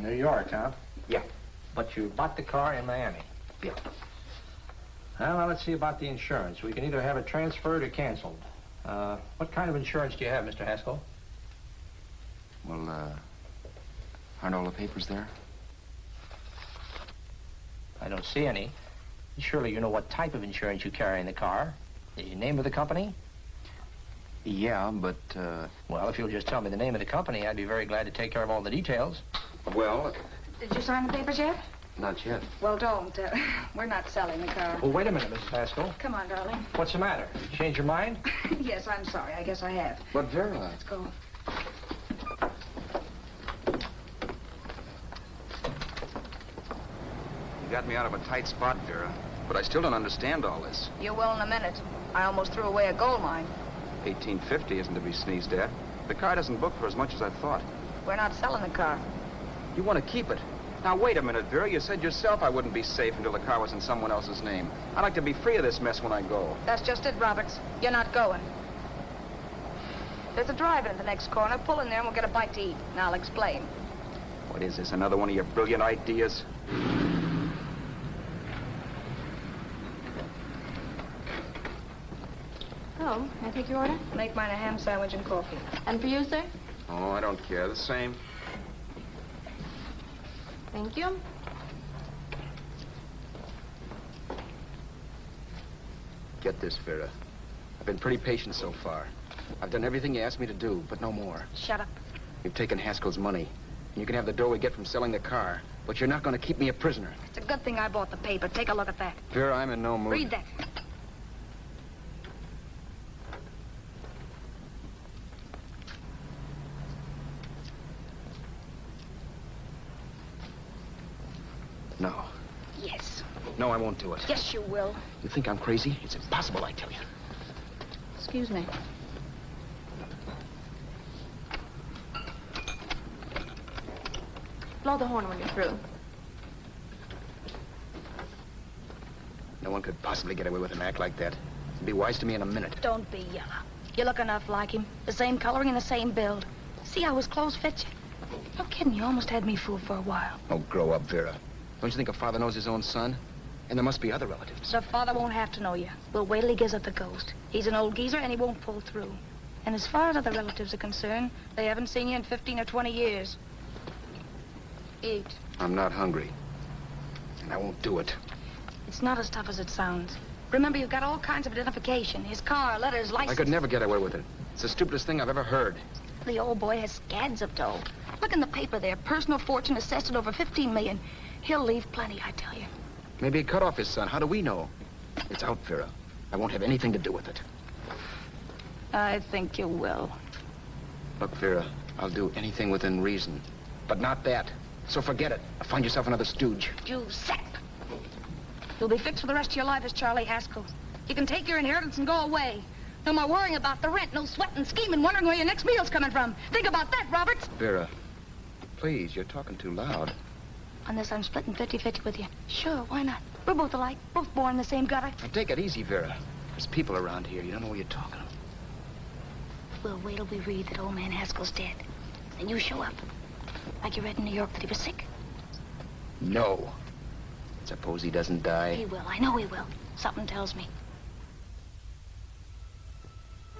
Speaker 4: New York, huh?
Speaker 2: Yeah.
Speaker 4: But you bought the car in Miami?
Speaker 2: Yeah.
Speaker 4: Well, now let's see about the insurance. We can either have it transferred or canceled. What kind of insurance do you have, Mr. Haskell?
Speaker 8: Well, aren't all the papers there?
Speaker 4: I don't see any. Surely you know what type of insurance you carry in the car. The name of the company?
Speaker 8: Yeah, but,
Speaker 4: Well, if you'll just tell me the name of the company, I'd be very glad to take care of all the details.
Speaker 8: Well,
Speaker 12: Did you sign the papers yet?
Speaker 8: not yet.
Speaker 12: Well, don't. We're not selling the car.
Speaker 4: Oh, wait a minute, Mrs. Haskell.
Speaker 12: Come on, darling.
Speaker 4: What's the matter? Change your mind?
Speaker 12: Yes, I'm sorry. I guess I have.
Speaker 8: But, Vera...
Speaker 12: Let's go.
Speaker 8: You got me out of a tight spot, Vera. But I still don't understand all this.
Speaker 12: You will in a minute. I almost threw away a gold mine.
Speaker 8: 1850 isn't to be sneezed at. The car doesn't book for as much as I thought.
Speaker 12: We're not selling the car.
Speaker 8: You want to keep it. Now, wait a minute, Vera. You said yourself I wouldn't be safe until the car was in someone else's name. I'd like to be free of this mess when I go.
Speaker 12: That's just it, Roberts. You're not going. There's a drive-in at the next corner. Pull in there and we'll get a bite to eat. And I'll explain.
Speaker 8: What is this, another one of your brilliant ideas?
Speaker 3: Oh, may I take your order?
Speaker 12: Make mine a ham sandwich and coffee.
Speaker 3: And for you, sir?
Speaker 8: Oh, I don't care. The same.
Speaker 3: Thank you.
Speaker 8: Get this, Vera. I've been pretty patient so far. I've done everything you asked me to do, but no more.
Speaker 12: Shut up.
Speaker 8: You've taken Haskell's money. And you can have the dough we get from selling the car. But you're not going to keep me a prisoner.
Speaker 12: It's a good thing I bought the paper. Take a look at that.
Speaker 8: Vera, I'm in no mood.
Speaker 12: Read that.
Speaker 8: No.
Speaker 12: Yes.
Speaker 8: No, I won't do it.
Speaker 12: Yes, you will.
Speaker 8: You think I'm crazy? It's impossible, I tell you.
Speaker 3: Excuse me. Blow the horn when you're through.
Speaker 8: No one could possibly get away with an act like that. It'd be wise to me in a minute.
Speaker 12: Don't be yellow. You look enough like him. The same coloring and the same build. See how his clothes fit you? No kidding, you almost had me fooled for a while.
Speaker 8: Oh, grow up, Vera. Don't you think a father knows his own son? And there must be other relatives.
Speaker 12: The father won't have to know you. We'll wait till he gives up the ghost. He's an old geezer and he won't pull through. And as far as other relatives are concerned, they haven't seen you in 15 or 20 years. Eat.
Speaker 8: I'm not hungry. And I won't do it.
Speaker 12: It's not as tough as it sounds. Remember, you've got all kinds of identification. His car, letters, license.
Speaker 8: I could never get away with it. It's the stupidest thing I've ever heard.
Speaker 12: The old boy has scads of dough. Look in the paper there. Personal fortune assessed at over 15 million. He'll leave plenty, I tell you.
Speaker 8: Maybe he cut off his son. How do we know? It's out, Vera. I won't have anything to do with it.
Speaker 12: I think you will.
Speaker 8: Look, Vera, I'll do anything within reason. But not that. So forget it. Find yourself another stooge.
Speaker 12: You sap. You'll be fixed for the rest of your life as Charlie Haskell. You can take your inheritance and go away. No more worrying about the rent, no sweating, scheming, wondering where your next meal's coming from. Think about that, Roberts.
Speaker 8: Vera, please, you're talking too loud.
Speaker 12: On this, I'm splitting 50-50 with you. Sure, why not? We're both alike, both born in the same gutter.
Speaker 8: Now, take it easy, Vera. There's people around here. You don't know what you're talking about.
Speaker 12: We'll wait till we read that old man Haskell's dead. Then you show up. Like you read in New York that he was sick.
Speaker 8: No. Suppose he doesn't die.
Speaker 12: He will. I know he will. Something tells me.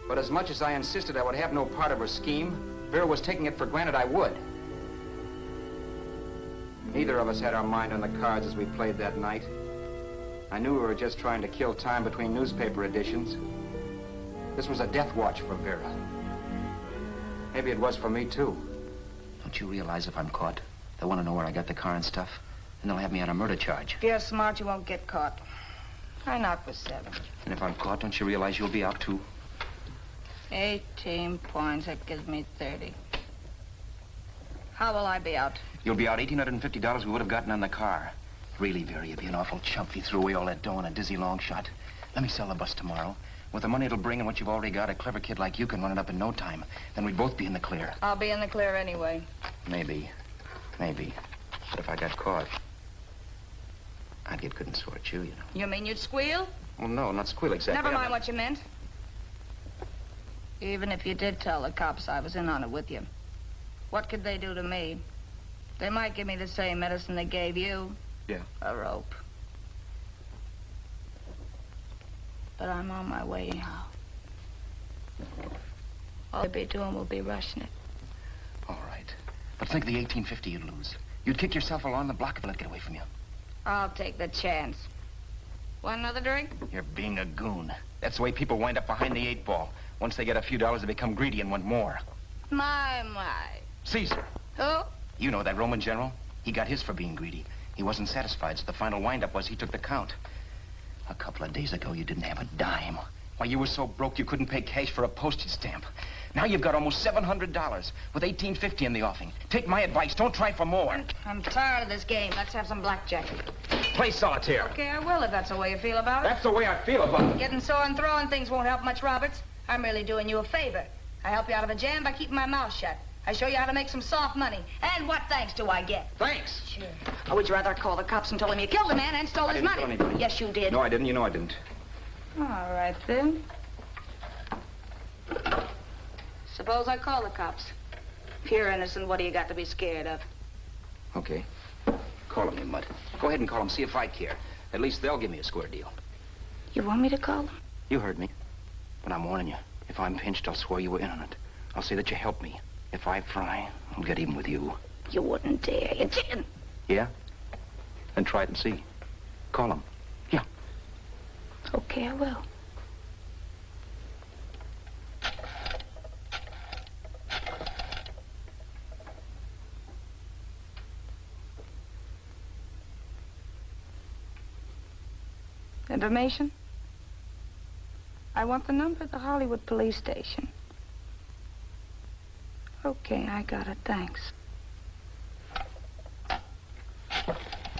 Speaker 8: But as much as I insisted I would have no part of her scheme, Vera was taking it for granted I would. Neither of us had our mind on the cards as we played that night.
Speaker 2: I knew we were just trying to kill time between newspaper editions. This was a death watch for Vera. Maybe it was for me, too.
Speaker 1: Don't you realize if I'm caught, they'll want to know where I got the car and stuff, and they'll have me on a murder charge.
Speaker 12: If you're smart, you won't get caught. I knock for 7.
Speaker 1: And if I'm caught, don't you realize you'll be out, too?
Speaker 12: 18 points. That gives me 30. How will I be out?
Speaker 1: You'll be out $1,850 we would have gotten on the car. Really, Vera, you'd be an awful chump if you threw away all that dough on a dizzy long shot. Let me sell the bus tomorrow. With the money it'll bring and what you've already got, a clever kid like you can run it up in no time. Then we'd both be in the clear.
Speaker 12: I'll be in the clear anyway.
Speaker 1: Maybe. Maybe. But if I got caught, I'd get good and sore at you, you know.
Speaker 12: You mean you'd squeal?
Speaker 1: Well, no, not squeal exactly.
Speaker 12: Never mind what you meant. Even if you did tell the cops I was in on it with you, what could they do to me? They might give me the same medicine they gave you.
Speaker 2: Yeah.
Speaker 12: A rope. But I'm on my way now. All they'll be doing will be rushing it.
Speaker 1: All right. But think of the $1,850 you'd lose. You'd kick yourself along the block if they let it get away from you.
Speaker 12: I'll take the chance. Want another drink?
Speaker 1: You're being a goon. That's the way people wind up behind the 8 ball. Once they get a few dollars, they become greedy and want more.
Speaker 12: My.
Speaker 1: Caesar.
Speaker 12: Who?
Speaker 1: You know that Roman general? He got his for being greedy. He wasn't satisfied, so the final wind-up was he took the count. A couple of days ago, you didn't have a dime. Why, you were so broke you couldn't pay cash for a postage stamp. Now you've got almost $700 with $1,850 in the offing. Take my advice. Don't try for more.
Speaker 12: I'm tired of this game. Let's have some blackjack.
Speaker 1: Play solitaire.
Speaker 12: Okay, I will if that's the way you feel about it.
Speaker 2: That's the way I feel about it.
Speaker 12: Getting sore and throwing things won't help much, Roberts. I'm really doing you a favor. I help you out of a jam by keeping my mouth shut. I show you how to make some soft money. And what thanks do I get?
Speaker 2: Thanks.
Speaker 12: Sure. Or would you rather call the cops and told him you killed the man and stole his money?
Speaker 2: I didn't kill anybody.
Speaker 12: Yes, you did.
Speaker 2: No, I didn't. You know I didn't.
Speaker 12: All right, then. Suppose I call the cops. If you're innocent, what do you got to be scared of?
Speaker 1: Okay. Call them, you mutt. Go ahead and call them. See if I care. At least they'll give me a square deal.
Speaker 12: You want me to call them?
Speaker 1: You heard me. But I'm warning you. If I'm pinched, I'll swear you were in on it. I'll say that you helped me. If I fry, I'll get even with you.
Speaker 12: You wouldn't dare. You didn't.
Speaker 1: Yeah? Then try it and see. Call them. Yeah.
Speaker 12: Okay, I will. Information? I want the number of the Hollywood police station. Okay, I got it. Thanks.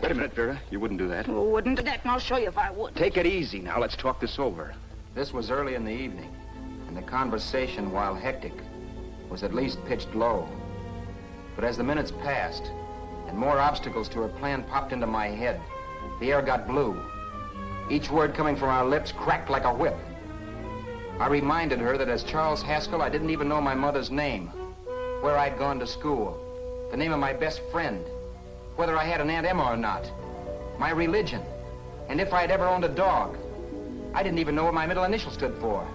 Speaker 2: Wait a minute, Vera. You wouldn't do that.
Speaker 12: Well, wouldn't do that, and I'll show you if I would.
Speaker 2: Take it easy now. Let's talk this over.
Speaker 1: This was early in the evening, and the conversation, while hectic, was at least pitched low. But as the minutes passed, and more obstacles to her plan popped into my head, the air got blue. Each word coming from our lips cracked like a whip. I reminded her that as Charles Haskell, I didn't even know my mother's name, where I'd gone to school, the name of my best friend, whether I had an Aunt Emma or not, my religion, and if I'd ever owned a dog. I didn't even know what my middle initial stood for.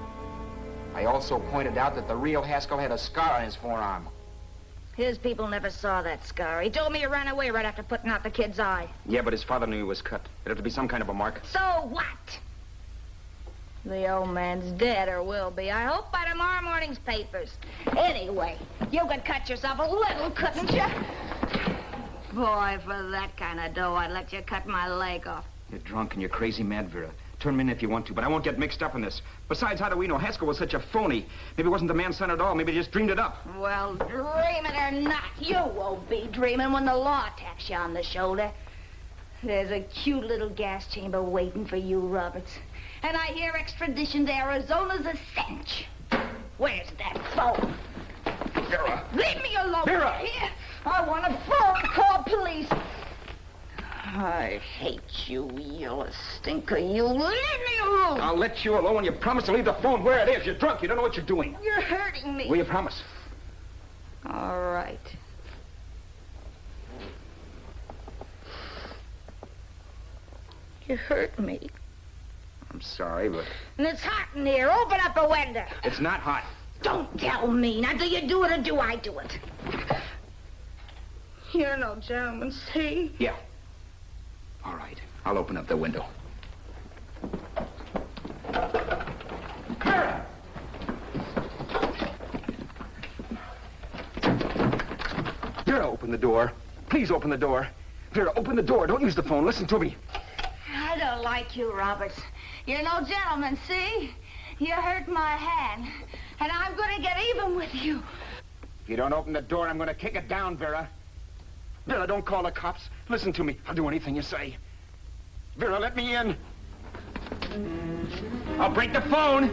Speaker 1: I also pointed out that the real Haskell had a scar on his forearm.
Speaker 12: His people never saw that scar. He told me he ran away right after putting out the kid's eye.
Speaker 2: Yeah, but his father knew he was cut. It'd have to be some kind of a mark.
Speaker 12: So what? The old man's dead, or will be. I hope by tomorrow morning's papers. Anyway, you could cut yourself a little, couldn't you? Boy, for that kind of dough, I'd let you cut my leg off.
Speaker 2: You're drunk and you're crazy mad, Vera. Turn me in if you want to, but I won't get mixed up in this. Besides, how do we know? Haskell was such a phony. Maybe he wasn't the man's son at all. Maybe he just dreamed it up.
Speaker 12: Well, dream it or not, you won't be dreaming when the law taps you on the shoulder. There's a cute little gas chamber waiting for you, Roberts. And I hear extradition to Arizona's a cinch. Where's that phone?
Speaker 2: Vera!
Speaker 12: Leave me alone!
Speaker 2: Vera!
Speaker 12: Here! I want a phone. Call police. I hate you, you stinker. You leave me alone.
Speaker 2: I'll let you alone when you promise to leave the phone where it is. You're drunk. You don't know what you're doing.
Speaker 12: You're hurting me.
Speaker 2: Will you promise?
Speaker 12: All right. You hurt me.
Speaker 2: I'm sorry, but...
Speaker 12: And it's hot in here. Open up a window.
Speaker 2: It's not hot.
Speaker 12: Don't tell me. Now, do you do it or do I do it? You're no gentleman, see?
Speaker 2: Yeah. All right. I'll open up the window. Vera, open the door. Please open the door. Vera, open the door. Don't use the phone. Listen to me.
Speaker 12: I don't like you, Roberts. You're no gentleman, see? You hurt my hand, and I'm going to get even with you.
Speaker 2: If you don't open the door, I'm going to kick it down, Vera. Vera, don't call the cops. Listen to me. I'll do anything you say. Vera, let me in. I'll break the phone.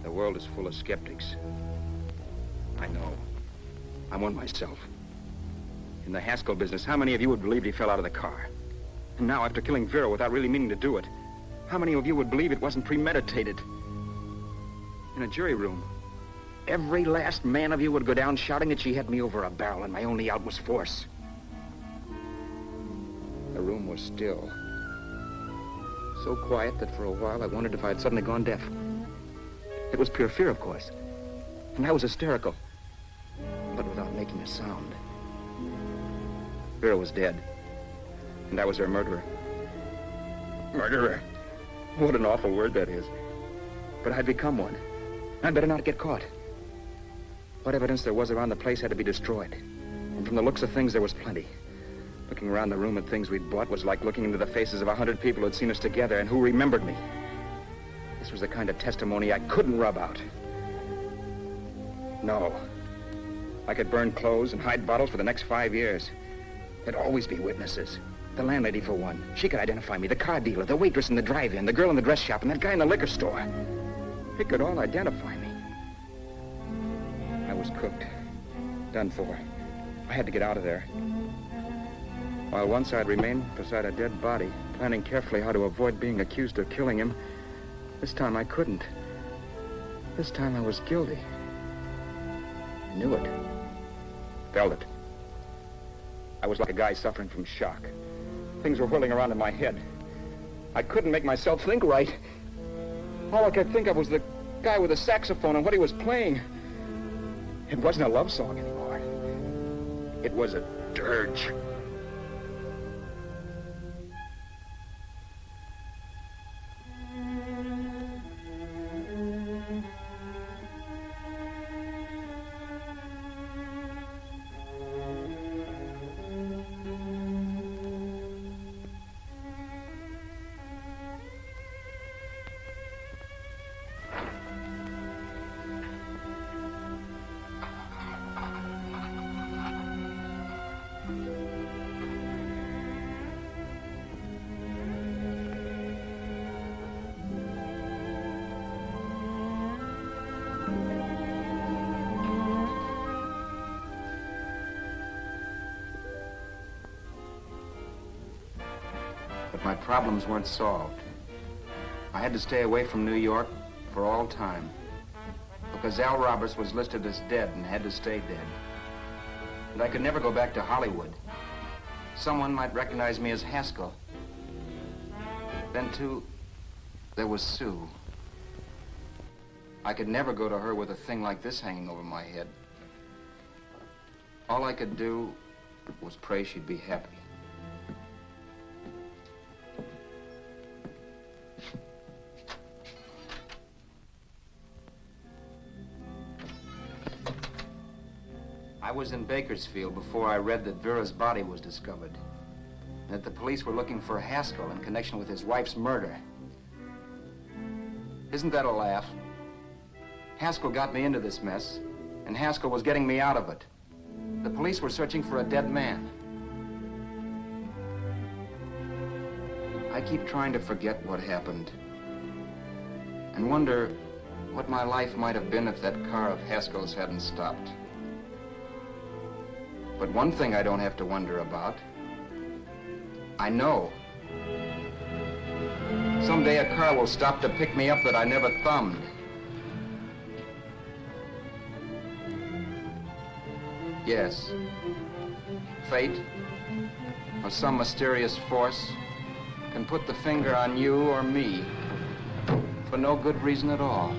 Speaker 2: The world is full of skeptics. I know. I'm one myself. In the Haskell business, how many of you would believe he fell out of the car? And now, after killing Vera without really meaning to do it, how many of you would believe it wasn't premeditated? In a jury room, every last man of you would go down shouting that she had me over a barrel and my only out was force. The room was still. So quiet that for a while I wondered if I had suddenly gone deaf. It was pure fear, of course. And I was hysterical. But without making a sound. Vera was dead. And I was her murderer. Murderer? What an awful word that is. But I'd become one. I'd better not get caught. What evidence there was around the place had to be destroyed. And from the looks of things, there was plenty. Looking around the room at things we'd bought was like looking into the faces of 100 people who'd seen us together and who remembered me. This was the kind of testimony I couldn't rub out. No. I could burn clothes and hide bottles for the next 5 years. There'd always be witnesses. The landlady, for one. She could identify me. The car dealer, the waitress in the drive-in, the girl in the dress shop, and that guy in the liquor store. They could all identify me. I was cooked. Done for. I had to get out of there. While once I'd remained beside a dead body, planning carefully how to avoid being accused of killing him, this time I couldn't. This time I was guilty. I knew it. Felt it. I was like a guy suffering from shock. Things were whirling around in my head. I couldn't make myself think right. All I could think of was the guy with the saxophone and what he was playing. It wasn't a love song anymore. It was a dirge. My problems weren't solved. I had to stay away from New York for all time because Al Roberts was listed as dead and had to stay dead. And I could never go back to Hollywood. Someone might recognize me as Haskell. Then, too, there was Sue. I could never go to her with a thing like this hanging over my head. All I could do was pray she'd be happy. I was in Bakersfield before I read that Vera's body was discovered, and that the police were looking for Haskell in connection with his wife's murder. Isn't that a laugh? Haskell got me into this mess, and Haskell was getting me out of it. The police were searching for a dead man. I keep trying to forget what happened, and wonder what my life might have been if that car of Haskell's hadn't stopped. But one thing I don't have to wonder about. I know.
Speaker 8: Someday a car will stop to pick me up that I never thumbed. Yes. Fate, or some mysterious force, can put the finger on you or me for no good reason at all.